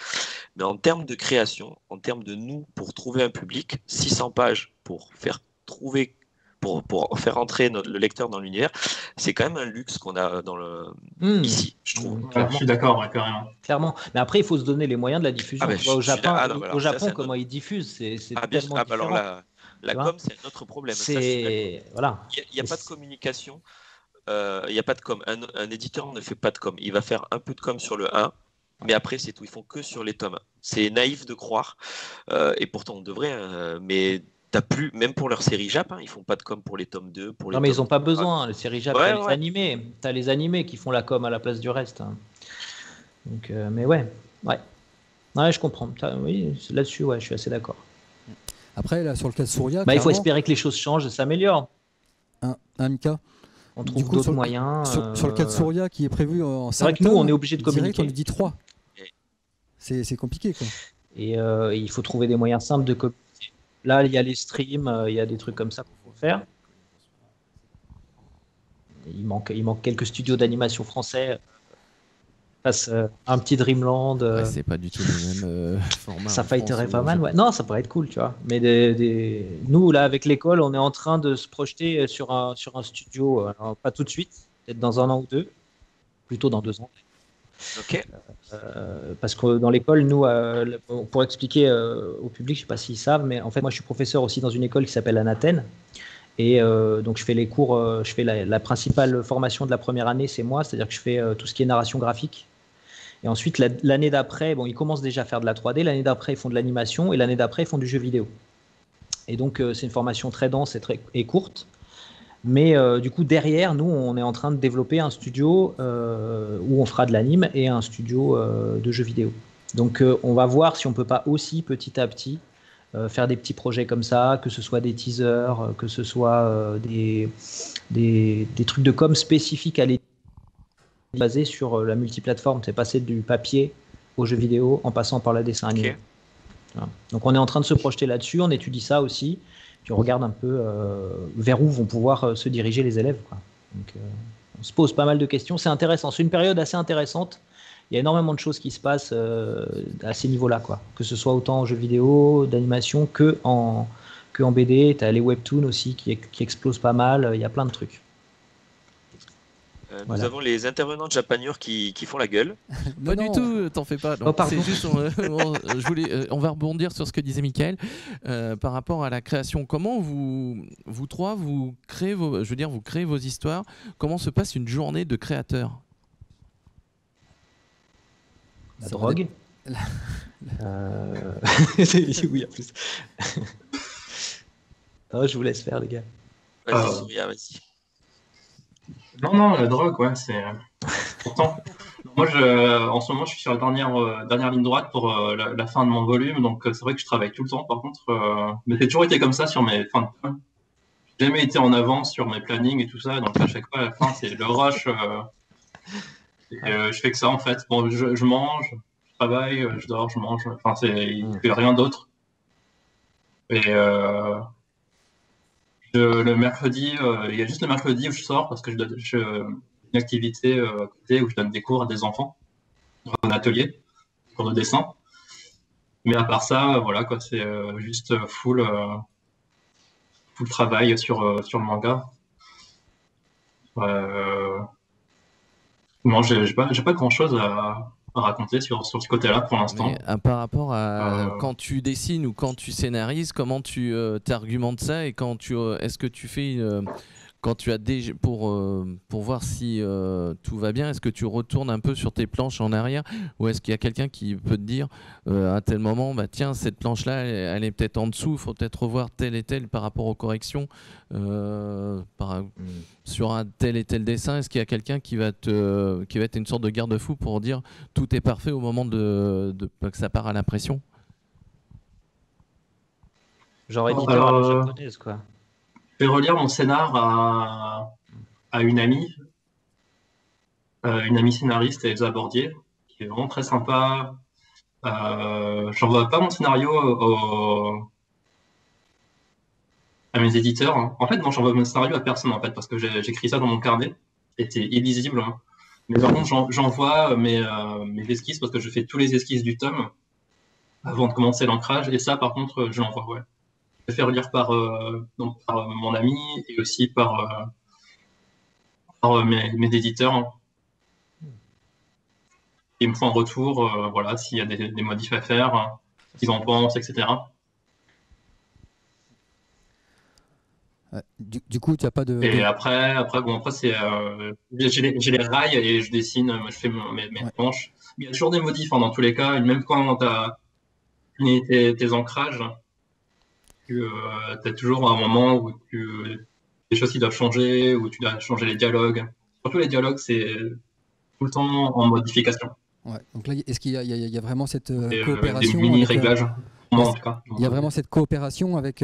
Mais en termes de création, en termes de pour trouver un public, 600 pages pour faire faire entrer le lecteur dans l'univers, c'est quand même un luxe qu'on a ici, je trouve. Je suis d'accord, carrément. Clairement. Mais après, il faut se donner les moyens de la diffusion. Au Japon, comment ils diffusent, c'est tellement différent. Alors la com, c'est un autre problème. Voilà. Il n'y a pas de communication. Il n'y a pas de com. Un éditeur ne fait pas de com. Il va faire un peu de com sur le 1, mais après, c'est tout. Ils font que sur les tomes 1. C'est naïf de croire. Et pourtant, on devrait. Mais t'as plus, même pour leur série Jap, ils font pas de com pour les tomes 2. Non, mais ils n'ont pas besoin. Les séries Jap, t'as les animés. T'as les animés qui font la com à la place du reste. Donc, mais ouais, je comprends. Oui, là-dessus, je suis assez d'accord. Après, là, sur le cas de Souria, il faut espérer que les choses changent et s'améliorent. Mika, on trouve d'autres moyens. Sur le cas de Souria, qui est prévu en 5 c'est vrai que nous, on est obligé de communiquer. On lui dit 3. C'est compliqué, quoi. Et il faut trouver des moyens simples de communiquer. Là, il y a les streams, il y a des trucs comme ça qu'il faut faire. Il manque quelques studios d'animation français. Face un petit Dreamland. C'est pas du tout le même format. Ça fighterait pas mal. Ouais. Non, ça pourrait être cool, tu vois. Mais nous, là, avec l'école, on est en train de se projeter sur un studio. Alors, pas tout de suite, peut-être dans 1 an ou 2. Plutôt dans 2 ans. Ok. Parce que dans l'école, nous, pour expliquer au public, je ne sais pas s'ils savent, mais en fait, moi, je suis professeur aussi dans une école qui s'appelle Anathènes. Et donc, je fais les cours, je fais la principale formation de la première année, c'est moi, c'est-à-dire que je fais tout ce qui est narration graphique. Et ensuite, l'année d'après, ils commencent déjà à faire de la 3D, l'année d'après, ils font de l'animation, et l'année d'après, ils font du jeu vidéo. Et donc, c'est une formation très dense et courte. Mais du coup, derrière, nous, on est en train de développer un studio où on fera de l'anime et un studio de jeux vidéo. Donc, on va voir si on ne peut pas aussi, petit à petit, faire des petits projets comme ça, que ce soit des teasers, que ce soit des trucs de com spécifiques à l'édition basés sur la multiplateforme. C'est passer du papier au jeu vidéo en passant par le dessin animé. Voilà. Donc, on est en train de se projeter là-dessus, on étudie ça aussi. Puis on regarde un peu vers où vont pouvoir se diriger les élèves, quoi. Donc, on se pose pas mal de questions. C'est intéressant. C'est une période assez intéressante. Il y a énormément de choses qui se passent à ces niveaux-là, quoi. Que ce soit autant en jeux vidéo, d'animation, que que en BD. Tu as les webtoons aussi qui explosent pas mal. Il y a plein de trucs. Nous Voilà. avons les intervenants de Japanure qui font la gueule. Pas du tout, t'en fais pas. Oh, pardon. C'est juste, on va rebondir sur ce que disait Michael par rapport à la création. Comment vous trois, vous créez vos histoires. Comment se passe une journée de créateur? La Ça va drogue. Oui, en plus. Non, je vous laisse faire, les gars. Vas-y, Souria, vas-y. Non, la drogue, ouais, c'est. Pourtant, moi, en ce moment, je suis sur la dernière ligne droite pour la fin de mon volume, donc c'est vrai que je travaille tout le temps, par contre. Mais c'est toujours été comme ça sur mes fins de tome. J'ai jamais été en avance sur mes plannings et tout ça, donc à chaque fois, à la fin, c'est le rush. Je fais que ça, en fait. Bon, je mange, je travaille, je dors, je mange. Enfin, il ne fait rien d'autre. Et le mercredi, il y a juste le mercredi où je sors parce que je une activité à côté où je donne des cours à des enfants dans un atelier, cours de dessin. Mais à part ça, voilà quoi, c'est juste full travail sur le manga. Non, j'ai pas grand chose à raconter sur ce côté-là pour l'instant. Par rapport à quand tu dessines ou quand tu scénarises, comment tu t'argumentes ça et est-ce que tu fais quand tu as pour voir si tout va bien, est-ce que tu retournes un peu sur tes planches en arrière ou est-ce qu'il y a quelqu'un qui peut te dire à tel moment, bah tiens, cette planche-là, elle est peut-être en dessous, il faut peut-être revoir tel et tel par rapport aux corrections sur un tel et tel dessin. Est-ce qu'il y a quelqu'un qui va être une sorte de garde-fou pour dire tout est parfait au moment que ça part à l'impression? Genre éditeur à la japonaise, quoi. Je vais relire mon scénar à une amie scénariste, Elsa Bordier, qui est vraiment très sympa. J'envoie pas mon scénario à mes éditeurs. Hein. En fait, non, j'envoie mon scénario à personne, en fait, parce que j'écris ça dans mon carnet, et c'est illisible. Hein. Mais par contre, j'envoie mes esquisses, parce que je fais tous les esquisses du tome avant de commencer l'ancrage, et ça, par contre, je l'envoie, ouais. Je fais relire par mon ami et aussi par mes éditeurs. Hein. Ils me font un retour, voilà, s'il y a des modifs à faire, hein, ce qu'ils en pensent, etc. Du coup, tu n'as pas de. Et après c'est, j'ai les rails et je dessine, je fais mes planches. Il y a toujours des modifs, hein, dans tous les cas, et même quand tu as fini tes ancrages, tu as toujours un moment où des choses qui doivent changer, où tu dois changer les dialogues. Surtout les dialogues, c'est tout le temps en modification. Ouais. Donc là, est-ce qu'il y a vraiment cette Des coopération mini-réglages, moi en tout cas. Il y a vraiment cette coopération avec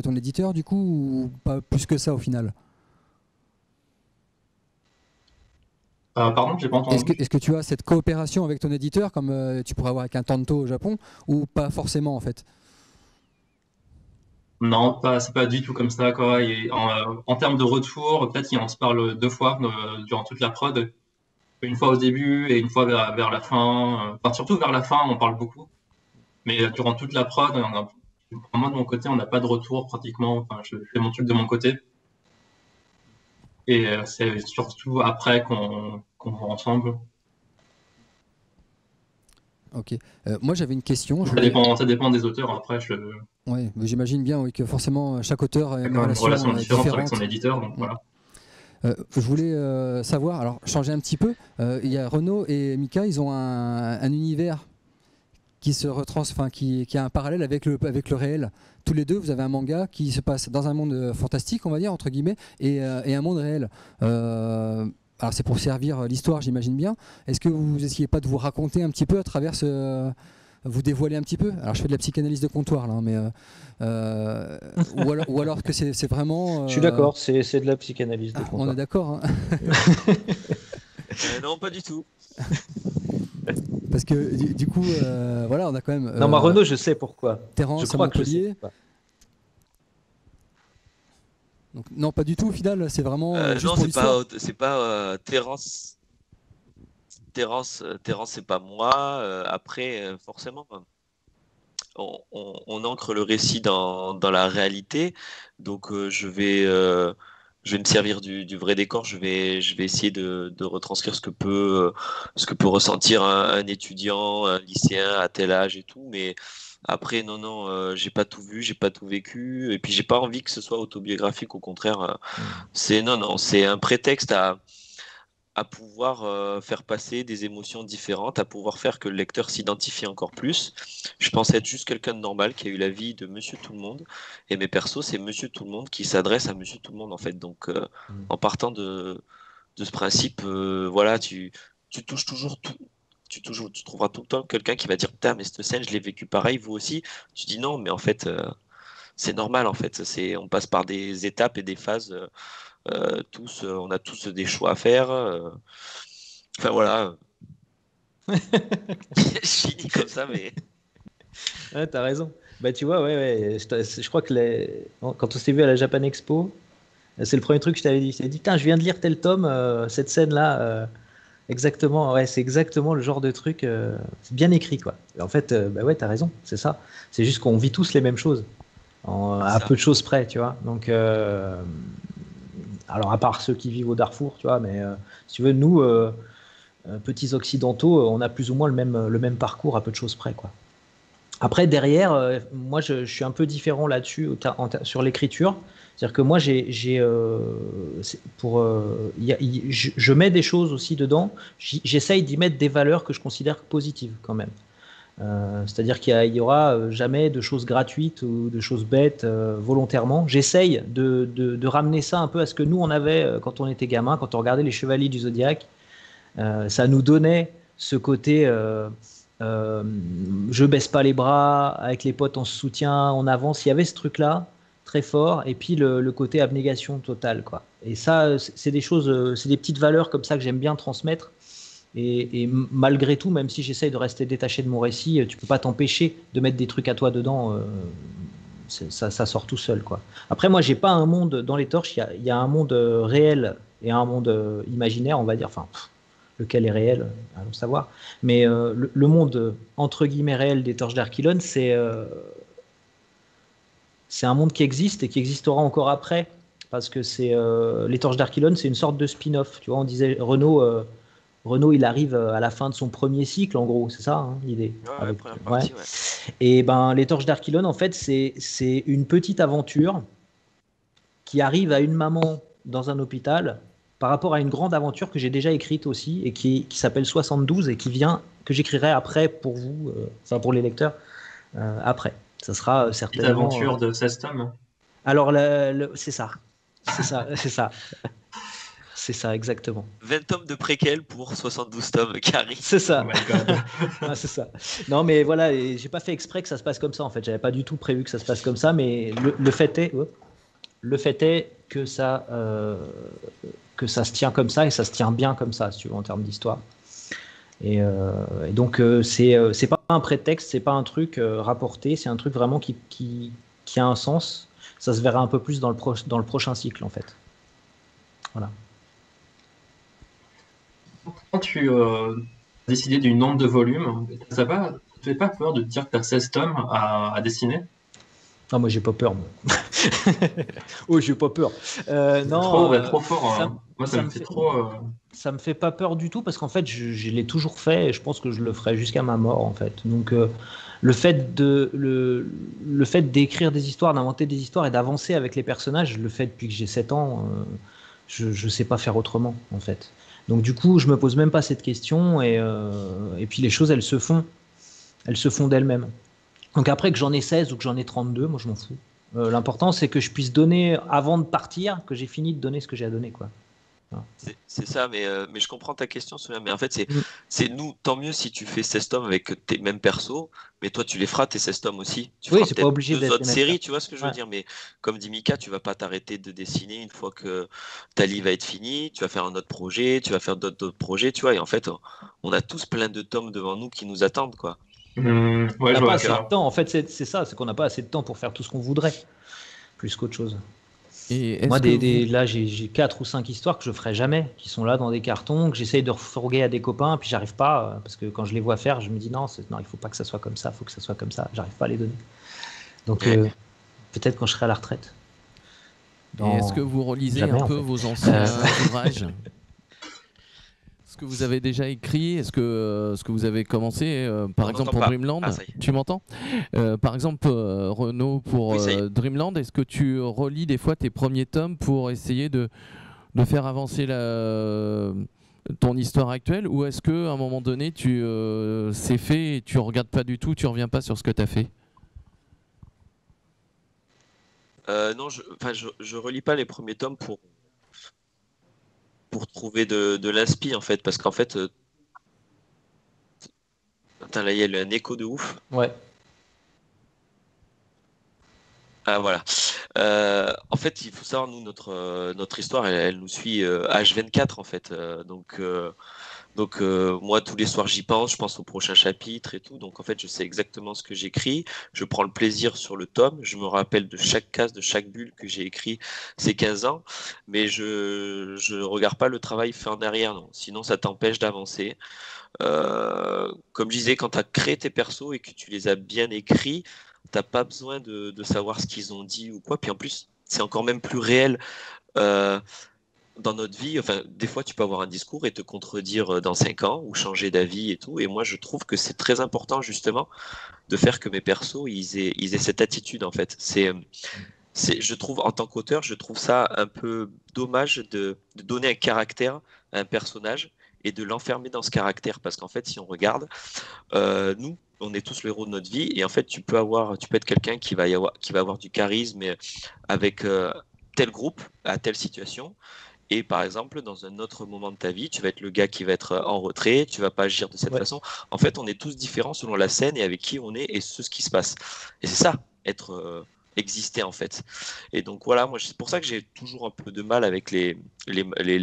ton éditeur, du coup, ou pas plus que ça au final? Pardon, j'ai pas entendu. Est-ce que tu as cette coopération avec ton éditeur comme tu pourrais avoir avec un Tanto au Japon, ou pas forcément en fait? Non, c'est pas du tout comme ça, quoi. Et en termes de retour, peut-être qu'on se parle 2 fois durant toute la prod. Une fois au début et une fois vers la fin. Enfin, surtout vers la fin, on parle beaucoup. Mais durant toute la prod, moi de mon côté, on n'a pas de retour pratiquement. Enfin, je fais mon truc de mon côté. Et c'est surtout après qu'on voit ensemble. Ok. Moi, j'avais une question. Ça dépend des auteurs. Après, ouais, j'imagine bien, oui, que forcément chaque auteur a une relation différente avec son éditeur. Donc voilà. Je voulais savoir, alors changer un petit peu. Il y a Renaud et Mika, ils ont un univers qui se qui a un parallèle avec le réel. Tous les deux, vous avez un manga qui se passe dans un monde fantastique, on va dire entre guillemets, et un monde réel. Alors c'est pour servir l'histoire, j'imagine bien. Est-ce que vous essayez pas de vous raconter un petit peu à travers vous dévoiler un petit peu? Alors je fais de la psychanalyse de comptoir là, mais ou alors que c'est vraiment. Je suis d'accord, c'est de la psychanalyse de comptoir. On est d'accord. Hein. Non, pas du tout. Parce que du coup, voilà, on a quand même. Non, mais Renaud, je sais pourquoi. Terrence, je crois que je sais. Donc, non, pas du tout au final, c'est vraiment. Non, c'est pas Terrence. Terrence, c'est pas moi. Après, forcément, on ancre le récit dans la réalité. Donc je vais me servir du vrai décor. Je vais essayer de retranscrire ce que peut ressentir un étudiant, un lycéen à tel âge et tout. Mais après, non, non, j'ai pas tout vu, j'ai pas tout vécu. Et puis j'ai pas envie que ce soit autobiographique. Au contraire, non, non, c'est un prétexte à pouvoir faire passer des émotions différentes, à pouvoir faire que le lecteur s'identifie encore plus. Je pense être juste quelqu'un de normal qui a eu la vie de Monsieur Tout le Monde, et mes persos, c'est Monsieur Tout le Monde qui s'adresse à Monsieur Tout le Monde en fait. Donc, en partant de ce principe, voilà, tu touches toujours tout. Tu trouveras tout le temps quelqu'un qui va dire putain, mais cette scène, je l'ai vécu pareil, vous aussi. Tu dis non, mais en fait, c'est normal en fait. On passe par des étapes et des phases. On a tous des choix à faire. Enfin voilà. Je finis comme ça, mais. Ouais, t'as raison. Bah, tu vois, ouais. Je crois que quand on s'est vu à la Japan Expo, c'est le premier truc que je t'avais dit. Je t'ai dit, tiens, je viens de lire tel tome, cette scène-là, exactement, ouais, c'est exactement le genre de truc, c'est bien écrit, quoi. Et en fait, bah ouais, t'as raison, c'est ça. C'est juste qu'on vit tous les mêmes choses, à peu de choses près, tu vois. Donc, alors, à part ceux qui vivent au Darfour, tu vois, mais si tu veux, nous, petits occidentaux, on a plus ou moins le même parcours à peu de choses près, quoi. Après, derrière, moi, je suis un peu différent là-dessus sur l'écriture. C'est-à-dire que moi, je mets des choses aussi dedans. J'essaye d'y mettre des valeurs que je considère positives quand même. C'est-à-dire qu'il y aura jamais de choses gratuites ou de choses bêtes volontairement. J'essaye de ramener ça un peu à ce que nous on avait quand on était gamin, quand on regardait les Chevaliers du Zodiaque. Ça nous donnait ce côté je baisse pas les bras, avec les potes on se soutient, on avance. Il y avait ce truc-là très fort, et puis le côté abnégation totale, quoi. Et ça, c'est des choses, c'est des petites valeurs comme ça que j'aime bien transmettre. Et malgré tout, même si j'essaye de rester détaché de mon récit, tu peux pas t'empêcher de mettre des trucs à toi dedans. Ça sort tout seul, quoi. Après, moi, j'ai pas un monde dans les torches. Il y a un monde réel et un monde imaginaire, on va dire. Enfin, lequel est réel, allons savoir. Mais le monde entre guillemets réel des torches d'Archilon, c'est un monde qui existe et qui existera encore après, parce que les torches d'Archilon, c'est une sorte de spin-off. Tu vois, on disait Renaud, il arrive à la fin de son premier cycle, en gros, c'est ça, hein, l'idée. Ouais, première partie, ouais. Et ben, les Torches d'Archilon, en fait, c'est une petite aventure qui arrive à une maman dans un hôpital par rapport à une grande aventure que j'ai déjà écrite aussi et qui s'appelle 72 et que j'écrirai après pour vous, enfin pour les lecteurs, après. Ça sera certainement. Une aventure de 16 tomes. Alors, c'est ça. C'est ça, c'est ça. C'est ça, exactement. 20 tomes de préquel pour 72 tomes qui arrivent. C'est ça. Oh my God. Ah, c'est ça. Non, mais voilà, j'ai pas fait exprès que ça se passe comme ça, en fait. J'avais pas du tout prévu que ça se passe comme ça, mais le fait est que ça se tient comme ça, et ça se tient bien comme ça, si tu veux, en termes d'histoire. Et donc, c'est pas un prétexte, c'est pas un truc rapporté, c'est un truc vraiment qui a un sens. Ça se verra un peu plus dans le prochain cycle, en fait. Voilà. Quand tu as décidé du nombre de volumes, tu n'avais pas peur de te dire que tu as 16 tomes à dessiner? Non, moi j'ai pas peur. Oh, j'ai pas peur. Non, trop fort. Hein. Moi, ça me fait trop. Ça me fait pas peur du tout parce qu'en fait, je l'ai toujours fait et je pense que je le ferai jusqu'à ma mort, en fait. Donc, le fait d'écrire des histoires, d'inventer des histoires et d'avancer avec les personnages, je le fais depuis que j'ai 7 ans. Je sais pas faire autrement, en fait. Donc du coup, je me pose même pas cette question et puis les choses, elles se font d'elles-mêmes. Donc après que j'en ai 16 ou que j'en ai 32, moi je m'en fous. L'important c'est que je puisse donner avant de partir, que j'ai fini de donner ce que j'ai à donner, quoi. Voilà. C'est ça, mais je comprends ta question, Sonia. Mais en fait, c'est nous, tant mieux si tu fais 16 tomes avec tes mêmes persos, mais toi tu les feras tes 16 tomes aussi. Tu feras c'est pas obligé d'être deux autres les mêmes séries, persos. tu vois ce que je veux dire. Mais comme dit Mika, tu vas pas t'arrêter de dessiner une fois que ta livre va être finie. Tu vas faire un autre projet, tu vas faire d'autres projets, tu vois. Et en fait, on a tous plein de tomes devant nous qui nous attendent, quoi. Ouais, On n'a je pas vois assez de temps. En fait, c'est ça, c'est qu'on n'a pas assez de temps pour faire tout ce qu'on voudrait, plus qu'autre chose. Et Moi, là, j'ai 4 ou 5 histoires que je ferai jamais, qui sont là dans des cartons, que j'essaye de refourguer à des copains, puis j'arrive pas, parce que quand je les vois faire, je me dis non, il faut pas que ça soit comme ça, il faut que ça soit comme ça, j'arrive pas à les donner. Donc, peut-être quand je serai à la retraite. Et est-ce que vous relisez Jamais, un peu en fait. vos anciens ouvrages? Ce que vous avez déjà écrit, est-ce que ce que vous avez commencé, par On exemple n'entend pour pas. Dreamland, Ah, ça y est. tu m'entends? Par exemple, Renaud, pour Oui, ça y est. Dreamland, est-ce que tu relis des fois tes premiers tomes pour essayer de faire avancer ton histoire actuelle, ou est-ce qu'à un moment donné, c'est fait et tu regardes pas du tout, tu reviens pas sur ce que tu as fait? Non, je relis pas les premiers tomes pour trouver de l'inspi en fait, parce qu'en fait, putain, là il y a un écho de ouf. Ouais. Ah voilà. En fait, il faut savoir, nous, notre histoire, elle nous suit H24 en fait. Donc moi, tous les soirs, j'y pense, je pense au prochain chapitre et tout. Donc en fait, je sais exactement ce que j'écris. Je prends le plaisir sur le tome. Je me rappelle de chaque case, de chaque bulle que j'ai écrit ces 15 ans. Mais je regarde pas le travail fait en arrière, non. Sinon, ça t'empêche d'avancer. Comme je disais, quand tu as créé tes persos et que tu les as bien écrits, t'as pas besoin de savoir ce qu'ils ont dit ou quoi. Puis en plus, c'est encore même plus réel. Euh, dans notre vie, enfin, des fois, tu peux avoir un discours et te contredire dans 5 ans ou changer d'avis et tout. Et moi, je trouve que c'est très important, justement, de faire que mes persos, ils aient cette attitude, en fait. Je trouve, en tant qu'auteur, je trouve ça un peu dommage de donner un caractère à un personnage et de l'enfermer dans ce caractère. Parce qu'en fait, si on regarde, nous, on est tous le héros de notre vie. Et en fait, tu peux être quelqu'un qui va avoir du charisme avec tel groupe, à telle situation. Et par exemple, dans un autre moment de ta vie, tu vas être le gars qui va être en retrait, tu vas pas agir de cette façon. En fait, on est tous différents selon la scène et avec qui on est et ce qui se passe. Et c'est ça, exister en fait. Et donc voilà, moi c'est pour ça que j'ai toujours un peu de mal avec les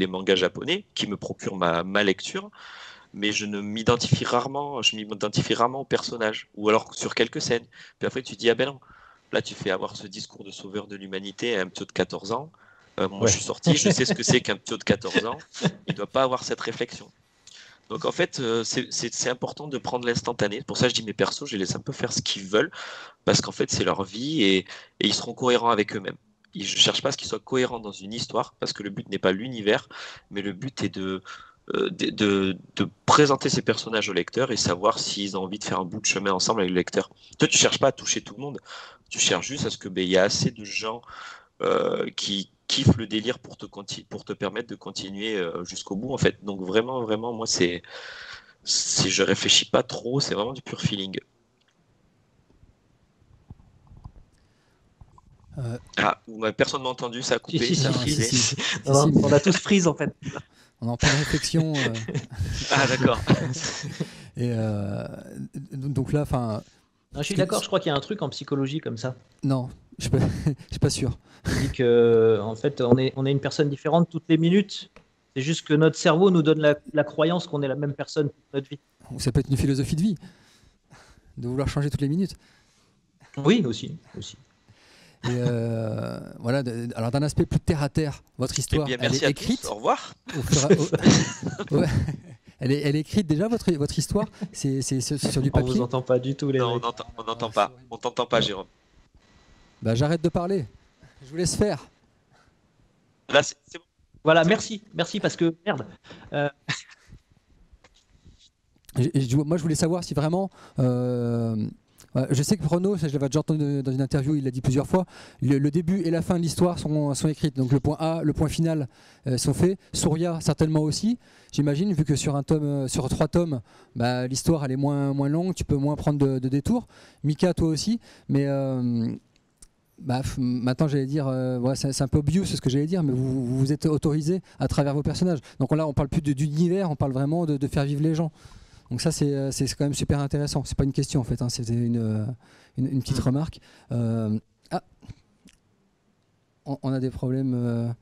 mangas japonais qui me procurent ma lecture, mais je m'identifie rarement au personnage ou alors sur quelques scènes. Puis après tu dis ah ben non, là tu fais avoir ce discours de sauveur de l'humanité à un petit de 14 ans. Moi je suis sorti, je sais ce que c'est qu'un petit de 14 ans, il doit pas avoir cette réflexion. Donc en fait, c'est important de prendre l'instantané. Pour ça, je dis mes persos, je les laisse un peu faire ce qu'ils veulent, parce qu'en fait, c'est leur vie et ils seront cohérents avec eux-mêmes. Je ne cherche pas à ce qu'ils soient cohérents dans une histoire, parce que le but n'est pas l'univers, mais le but est de présenter ces personnages au lecteur et savoir s'ils ont envie de faire un bout de chemin ensemble avec le lecteur. Toi, tu ne cherches pas à toucher tout le monde, tu cherches juste à ce qu'il y ait assez de gens qui kiffent le délire pour te permettre de continuer jusqu'au bout en fait. Donc vraiment, vraiment, moi je réfléchis pas trop, c'est vraiment du pur feeling. Personne m'a entendu, ça a coupé. Si, ça a si, frisé. si. On a tous freeze en fait. On est en pleine réflexion. Ah d'accord. Et donc là, enfin. Je suis d'accord, je crois qu'il y a un truc en psychologie comme ça. Non, je suis pas sûr. On dit que en fait, on est une personne différente toutes les minutes. C'est juste que notre cerveau nous donne la croyance qu'on est la même personne toute notre vie. Ça peut être une philosophie de vie, de vouloir changer toutes les minutes. Oui, aussi. Et voilà. Alors d'un aspect plus terre à terre, votre histoire, elle est écrite. Au revoir. Ouais. Elle est écrite déjà, votre histoire. C'est sur du papier. On vous entend pas du tout, les Non, mecs. on n'entend pas. On t'entend pas, Jérôme. Bah j'arrête de parler. Je vous laisse faire. Là, c'est bon. Voilà, merci parce que merde. Moi, je voulais savoir si vraiment. Je sais que Renaud, ça, je l'avais déjà entendu dans une interview, il l'a dit plusieurs fois, le début et la fin de l'histoire sont écrites. Donc le point A, le point final sont faits. Souria, certainement aussi, j'imagine, vu que sur 3 tomes, bah, l'histoire elle est moins longue, tu peux moins prendre de détours. Mika, toi aussi, mais maintenant j'allais dire, c'est un peu obvious ce que j'allais dire, mais vous êtes autorisé à travers vos personnages. Donc là, on parle plus d'univers, on parle vraiment de faire vivre les gens. Donc ça, c'est quand même super intéressant. C'est pas une question en fait, hein, c'était une petite remarque. On a des problèmes.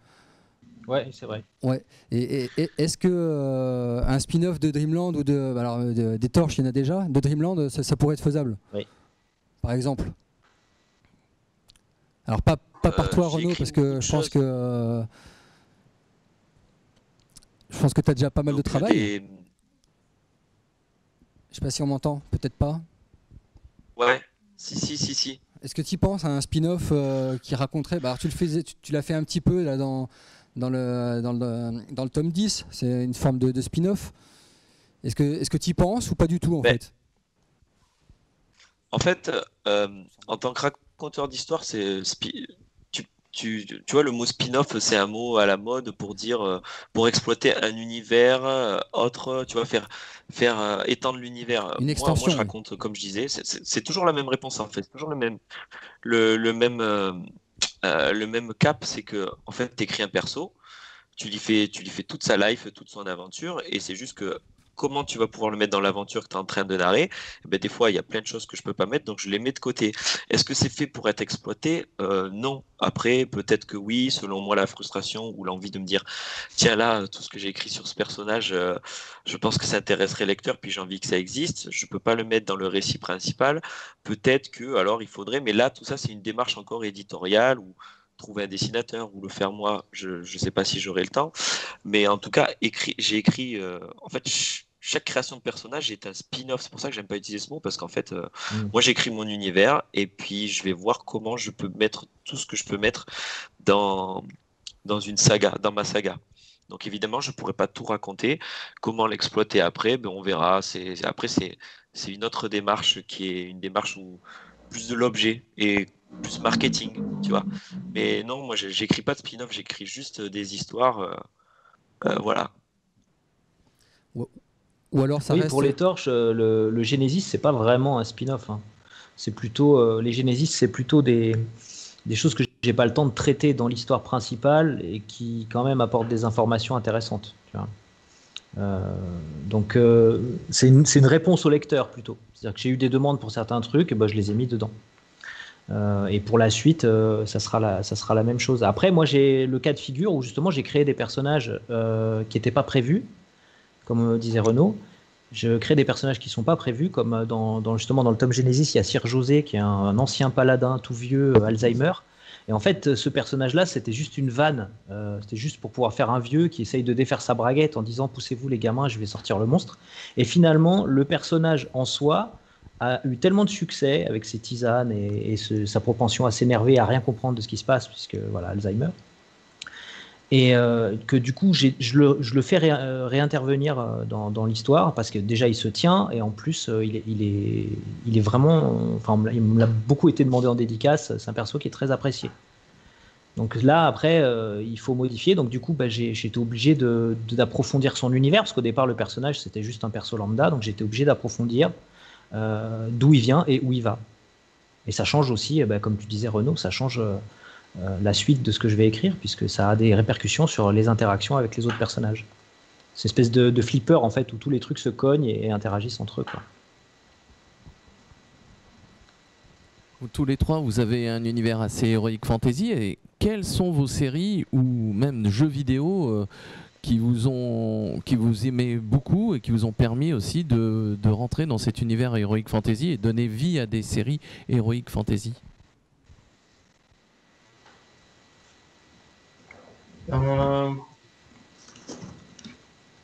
Ouais, c'est vrai. Ouais. Et est-ce que un spin-off de Dreamland ou des Torches, il y en a déjà. De Dreamland, ça pourrait être faisable. Oui. Par exemple. Alors pas par toi, j'ai Renaud, écrit parce beaucoup que de je pense choses. que tu as déjà pas mal de Donc, travail. Je sais pas si on m'entend, peut-être pas. Ouais, si. Est-ce que tu penses à un spin-off qui raconterait, alors tu l'as fait un petit peu là dans le tome 10, c'est une forme de spin-off. Est-ce que tu y penses ou pas du tout en Ben, fait? en fait, en tant que raconteur d'histoire, tu vois, le mot spin-off, c'est un mot à la mode pour dire, pour exploiter un univers autre, tu vois, faire étendre l'univers. Une Moi, je extension, oui. raconte, comme je disais, c'est toujours la même réponse en fait, c'est toujours le même cap, c'est que en fait, tu écris un perso, tu lui fais toute sa life, toute son aventure, et c'est juste que comment tu vas pouvoir le mettre dans l'aventure que tu es en train de narrer, eh ben, des fois, il y a plein de choses que je peux pas mettre, donc je les mets de côté. Est-ce que c'est fait pour être exploité? Non. Après, peut-être que oui, selon moi, la frustration ou l'envie de me dire, tiens là, tout ce que j'ai écrit sur ce personnage, je pense que ça intéresserait le lecteur, puis j'ai envie que ça existe. Je peux pas le mettre dans le récit principal. Peut-être que, alors, il faudrait, mais là, tout ça, c'est une démarche encore éditoriale ou trouver un dessinateur ou le faire moi, je ne sais pas si j'aurai le temps. Mais en tout cas, j'ai écrit. En fait, chaque création de personnage est un spin-off. C'est pour ça que j'aime pas utiliser ce mot parce qu'en fait, moi j'écris mon univers et puis je vais voir comment je peux mettre tout ce que je peux mettre dans, dans une saga, dans ma saga. Donc évidemment, je pourrais pas tout raconter. Comment l'exploiter après, ben, on verra. Après, c'est une autre démarche qui est une démarche où plus de l'objet et plus marketing, tu vois. Mais non, moi, j'écris pas de spin-off, j'écris juste des histoires. Voilà. Ou alors ça Oui, reste. pour les torches, le Genesis, c'est pas vraiment un spin-off, hein. C'est plutôt les Genesis, c'est plutôt des choses que j'ai pas le temps de traiter dans l'histoire principale et qui quand même apportent des informations intéressantes. Tu vois. Euh, donc c'est une réponse au lecteur plutôt. C'est-à-dire que j'ai eu des demandes pour certains trucs, et ben je les ai mis dedans. Et pour la suite, ça sera la même chose. Après, moi j'ai le cas de figure où justement j'ai créé des personnages qui n'étaient pas prévus, comme disait Renaud. Je crée des personnages qui ne sont pas prévus, comme justement dans le tome Genesis, il y a Sir José, qui est un ancien paladin tout vieux, Alzheimer. Et en fait, ce personnage-là, c'était juste une vanne. C'était juste pour pouvoir faire un vieux qui essaye de défaire sa braguette en disant « Poussez-vous les gamins, je vais sortir le monstre ». Et finalement, le personnage en soi a eu tellement de succès avec ses tisanes et sa propension à s'énerver, à rien comprendre de ce qui se passe, puisque voilà, Alzheimer. Et que du coup, je le fais réintervenir dans l'histoire parce que déjà il se tient et en plus il est vraiment, enfin il me l'a beaucoup été demandé en dédicace. C'est un perso qui est très apprécié. Donc là après il faut modifier. Donc du coup j'étais obligé d'approfondir son univers parce qu'au départ le personnage c'était juste un perso lambda. Donc j'étais obligé d'approfondir d'où il vient et où il va. Et ça change aussi, comme tu disais Renaud, ça change la suite de ce que je vais écrire, puisque ça a des répercussions sur les interactions avec les autres personnages. C'est une espèce de flipper, en fait, où tous les trucs se cognent et interagissent entre eux, quoi. Tous les trois, vous avez un univers assez Heroic Fantasy. Et quelles sont vos séries ou même jeux vidéo qui vous aimez beaucoup et qui vous ont permis aussi de rentrer dans cet univers Heroic Fantasy et donner vie à des séries Heroic Fantasy?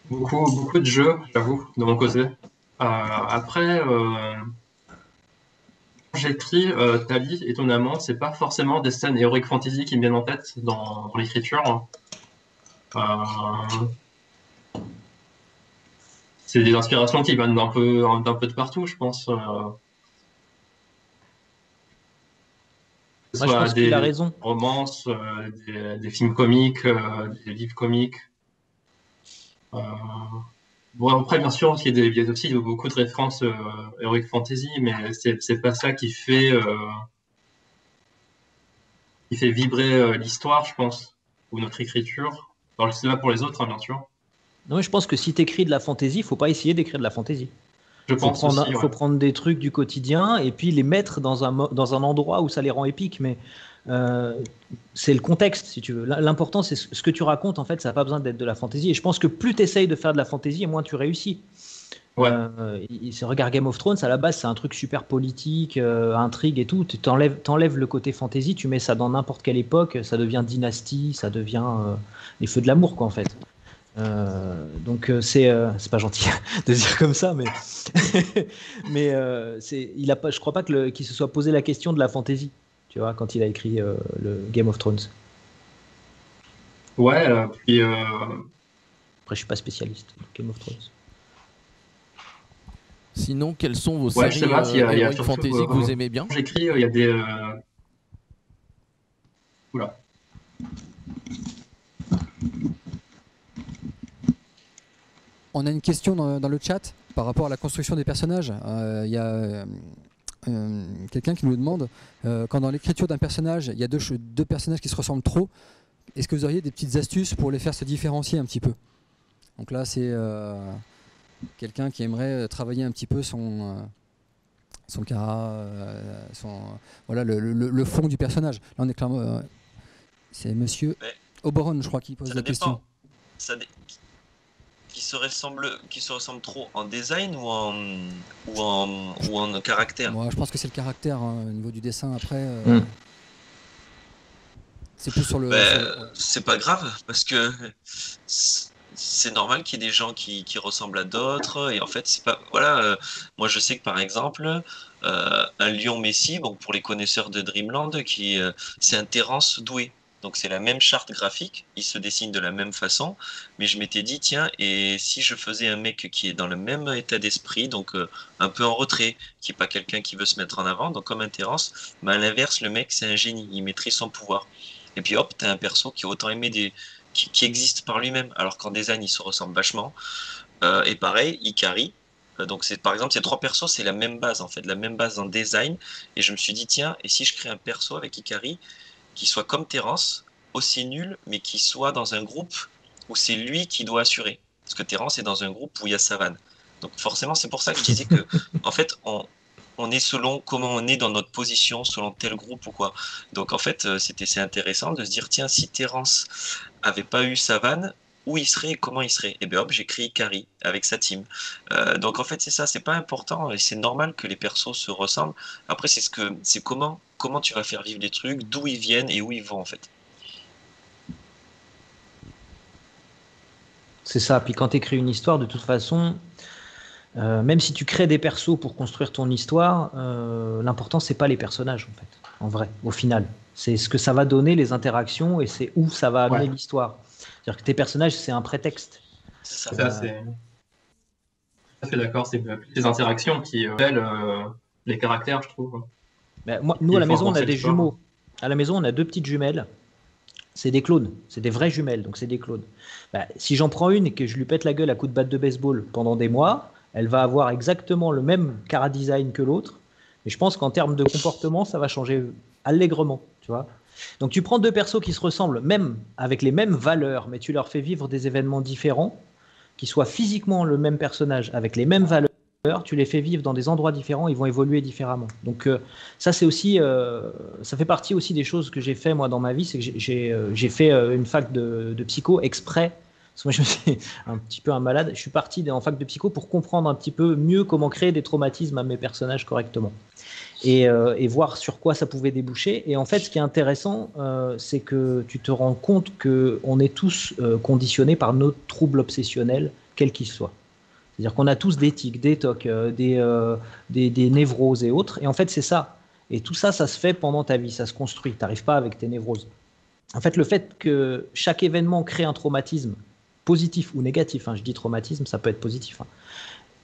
Beaucoup de jeux, j'avoue, de mon côté. Après, quand j'écris Tali, étonnamment, c'est pas forcément des scènes Heroic Fantasy qui me viennent en tête dans l'écriture. C'est des inspirations qui viennent d'un peu de partout, je pense. Que ce Moi, je soit pense qu'il a des raison. romances, des films comiques, des livres comiques. Bon, après, bien sûr, il y a aussi beaucoup de références Heroic Fantasy, mais c'est pas ça qui fait vibrer l'histoire, je pense, ou notre écriture. Alors, je sais pas pour les autres, hein, bien sûr. Non, mais je pense que si tu écris de la fantasy, il faut pas essayer d'écrire de la fantasy. Je pense aussi, Faut ouais. prendre des trucs du quotidien et puis les mettre dans un endroit où ça les rend épiques. Mais c'est le contexte, si tu veux. L'important, c'est ce que tu racontes. En fait, ça n'a pas besoin d'être de la fantasy. Et je pense que plus tu essayes de faire de la fantasy, moins tu réussis. Ouais. Regarde Game of Thrones, à la base, c'est un truc super politique, intrigue et tout. Tu t'enlèves le côté fantasy, tu mets ça dans n'importe quelle époque, ça devient dynastie, ça devient les feux de l'amour, quoi, en fait. Donc c'est pas gentil de dire comme ça, mais mais je crois pas qu'il se soit posé la question de la fantasy, tu vois, quand il a écrit le Game of Thrones. Ouais, puis Après, je suis pas spécialiste de Game of Thrones. Sinon, quelles sont vos ouais, je sais séries pas s'il y a Heroic surtout, Fantasy que vous aimez bien? quand j'écris, il y a des. Oula. On a une question dans le chat par rapport à la construction des personnages. Il y a quelqu'un qui nous demande quand dans l'écriture d'un personnage, il y a deux personnages qui se ressemblent trop, est-ce que vous auriez des petites astuces pour les faire se différencier un petit peu? Donc là, c'est quelqu'un qui aimerait travailler un petit peu son voilà, le fond du personnage. Là, on est clairement. C'est monsieur Oberon, je crois, qui pose la question. Ça dé- qui se ressemble trop en design ou en caractère. Moi, je pense que c'est le caractère au niveau du dessin après. C'est plus sur le. C'est pas grave parce que c'est normal qu'il y ait des gens qui ressemblent à d'autres et en fait c'est pas voilà moi je sais que par exemple un lion Messi, bon pour les connaisseurs de Dreamland c'est un Terence doué. Donc c'est la même charte graphique, il se dessine de la même façon, mais je m'étais dit tiens, et si je faisais un mec qui est dans le même état d'esprit, donc un peu en retrait, qui est pas quelqu'un qui veut se mettre en avant, donc comme un Terence, mais à l'inverse le mec c'est un génie, il maîtrise son pouvoir. Et puis hop, t'as un perso qui est autant aimé qui existe par lui-même, alors qu'en design il se ressemble vachement. Et pareil, Ikari. Donc c'est par exemple ces trois persos, c'est la même base en fait, la même base en design. Et je me suis dit tiens, et si je crée un perso avec Ikari qui soit comme Terence, aussi nul, mais qui soit dans un groupe où c'est lui qui doit assurer. Parce que Terence est dans un groupe où il y a Savane. Donc forcément, c'est pour ça que je disais que, en fait, on est selon comment on est dans notre position, selon tel groupe ou quoi. Donc en fait, c'est intéressant de se dire, tiens, si Terence avait pas eu Savane, où il serait et comment il serait. Et bien hop, j'ai créé Ikari avec sa team. Donc en fait, c'est ça, c'est pas important et c'est normal que les persos se ressemblent. Après, c'est comment tu vas faire vivre les trucs, d'où ils viennent et où ils vont en fait. C'est ça. Puis quand tu écris une histoire, de toute façon, même si tu crées des persos pour construire ton histoire, l'important c'est pas les personnages en fait, en vrai, au final. C'est ce que ça va donner, les interactions, et c'est où ça va amener l'histoire. C'est-à-dire que tes personnages, c'est un prétexte. C'est ça, c'est tout à fait d'accord. C'est les interactions qui révèlent les caractères, je trouve. Ben, nous, à la maison, on a des jumeaux. À la maison, on a deux petites jumelles. C'est des clones. C'est des vraies jumelles, donc c'est des clones. Ben, si j'en prends une et que je lui pète la gueule à coups de batte de baseball pendant des mois, elle va avoir exactement le même chara-design que l'autre. Mais je pense qu'en termes de comportement, ça va changer allègrement, tu vois. Donc tu prends deux persos qui se ressemblent, même avec les mêmes valeurs, mais tu leur fais vivre des événements différents, qui soient physiquement le même personnage, avec les mêmes valeurs, tu les fais vivre dans des endroits différents, ils vont évoluer différemment. Donc ça c'est aussi, ça fait partie aussi des choses que j'ai fait moi dans ma vie, c'est que j'ai fait une fac de psycho exprès. Parce que moi, je suis un petit peu un malade. Je suis parti en fac de psycho pour comprendre un petit peu mieux comment créer des traumatismes à mes personnages correctement. Et voir sur quoi ça pouvait déboucher. Et en fait, ce qui est intéressant, c'est que tu te rends compte qu'on est tous conditionnés par nos troubles obsessionnels, quels qu'ils soient. C'est-à-dire qu'on a tous des tics, des tocs, des névroses et autres. Et en fait, c'est ça. Et tout ça, ça se fait pendant ta vie, ça se construit. Tu n'arrives pas avec tes névroses. En fait, le fait que chaque événement crée un traumatisme, positif ou négatif, je dis traumatisme, ça peut être positif.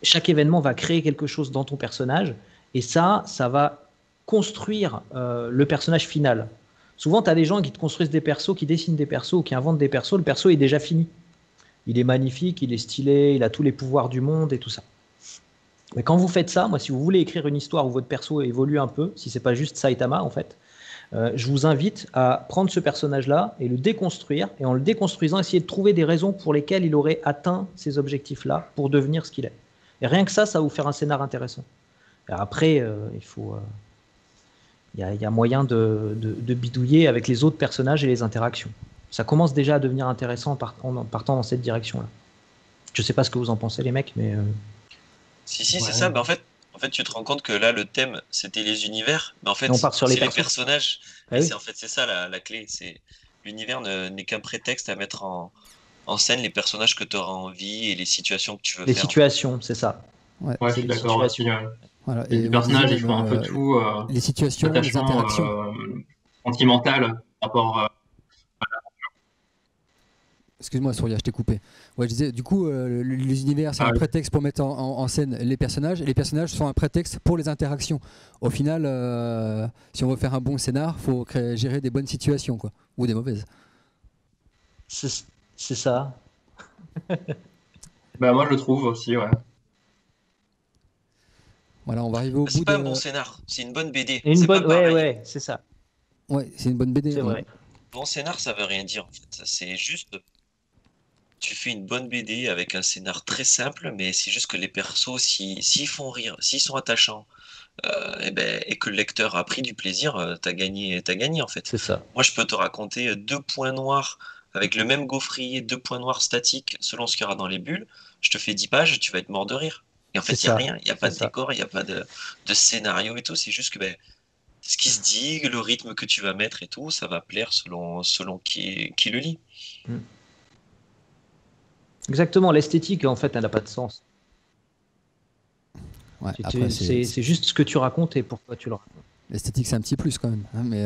Chaque événement va créer quelque chose dans ton personnage. Et ça va construire le personnage final. Souvent, tu as des gens qui te construisent des persos, qui dessinent des persos ou qui inventent des persos. Le perso est déjà fini. Il est magnifique, il est stylé, il a tous les pouvoirs du monde et tout ça. Mais quand vous faites ça, moi, si vous voulez écrire une histoire où votre perso évolue un peu, si c'est pas juste Saitama, en fait, je vous invite à prendre ce personnage-là et le déconstruire. Et en le déconstruisant, essayer de trouver des raisons pour lesquelles il aurait atteint ces objectifs-là pour devenir ce qu'il est. Et rien que ça va vous faire un scénar intéressant. Après, il y a moyen de bidouiller avec les autres personnages et les interactions. Ça commence déjà à devenir intéressant en partant dans cette direction-là. Je sais pas ce que vous en pensez, les mecs, mais... Si, c'est Ouais. ça. Mais en fait, tu te rends compte que là, le thème, c'était les univers. Mais en fait, Et on part sur les c'est les persos. personnages. Ah Et oui. c'est ça la clé. L'univers n'est qu'un prétexte à mettre en scène les personnages que tu auras envie et les situations que tu veux Les faire. situations, c'est ça. Ouais. Ouais, je C'est suis les d'accord aussi. situations. Ouais. Voilà. Et Et les vous disiez personnages, ils même font un peu tout. les situations, les Attachement interactions. sentimental par rapport. Excuse-moi, Souria, je t'ai coupé. Ouais, je disais, du coup, les univers, c'est un Oui. prétexte pour mettre en scène les personnages, et les personnages sont un prétexte pour les interactions. Au final, si on veut faire un bon scénar, il faut gérer des bonnes situations, quoi, ou des mauvaises. C'est ça. Bah, moi, je le trouve aussi, ouais. Voilà, on va arriver au bout C'est pas de. un bon scénar, c'est une bonne BD. Et une C'est bonne, pas pareil. ouais, c'est ça. Ouais, c'est une bonne BD. C'est vrai. Bon scénar, ça veut rien dire en fait. C'est juste, tu fais une bonne BD avec un scénar très simple, mais c'est juste que les persos, s'ils font rire, s'ils sont attachants, et que le lecteur a pris du plaisir, t'as gagné en fait. C'est ça. Moi, je peux te raconter 2 points noirs avec le même gaufrier, 2 points noirs statiques selon ce qu'il y aura dans les bulles. Je te fais 10 pages, tu vas être mort de rire. Et en fait, C'est il n'y a ça. rien, il n'y a pas de C'est ça. décor, il n'y a pas de scénario et tout. C'est juste que ce qui se dit, le rythme que tu vas mettre et tout, ça va plaire selon qui le lit. Exactement. L'esthétique, en fait, elle n'a pas de sens. Ouais, après, C'est juste ce que tu racontes et pourquoi tu le racontes. l'esthétique, c'est un petit plus quand même. Hein, mais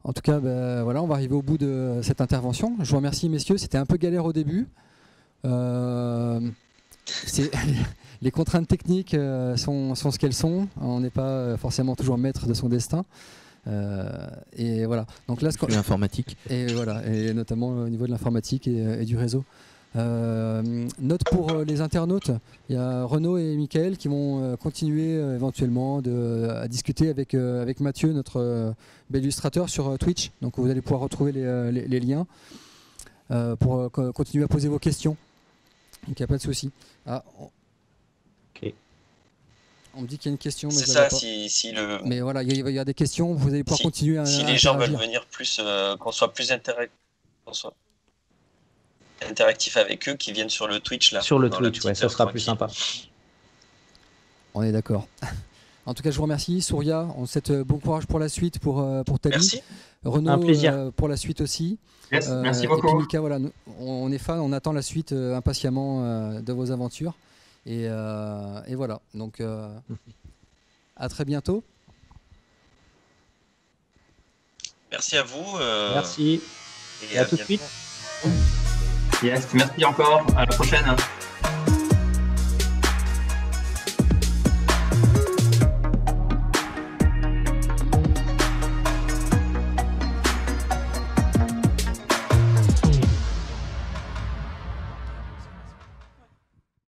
en tout cas, voilà, on va arriver au bout de cette intervention. Je vous remercie, messieurs. C'était un peu galère au début. Les contraintes techniques sont ce qu'elles sont. On n'est pas forcément toujours maître de son destin. Et voilà. Donc là, L'informatique. et voilà, et notamment au niveau de l'informatique et du réseau. Note pour les internautes, il y a Renaud et Mickaël qui vont continuer éventuellement à discuter avec Mathieu, notre bel illustrateur, sur Twitch. Donc vous allez pouvoir retrouver les liens pour continuer à poser vos questions. Donc il n'y a pas de souci. Ok. On me dit qu'il y a une question, mais C'est je la ça, vois pas. Mais voilà, il y a des questions, vous allez pouvoir continuer à si les gens veulent interagir. venir plus, qu'on soit plus interactif avec eux, qui viennent sur le Twitch là. Sur le dans la Twitch, petite ça heure sera plus tranquille. sympa. On est d'accord. En tout cas, je vous remercie. Souria, on souhaite bon courage pour la suite pour Tali. Merci. Renaud, Un plaisir. pour la suite aussi. Yes, merci Et puis beaucoup. Mika, voilà, on est fan, on attend la suite impatiemment de vos aventures. Et voilà, donc à très bientôt. Merci à vous. Merci. Et à tout de bientôt. suite. Yes, merci encore. À la prochaine.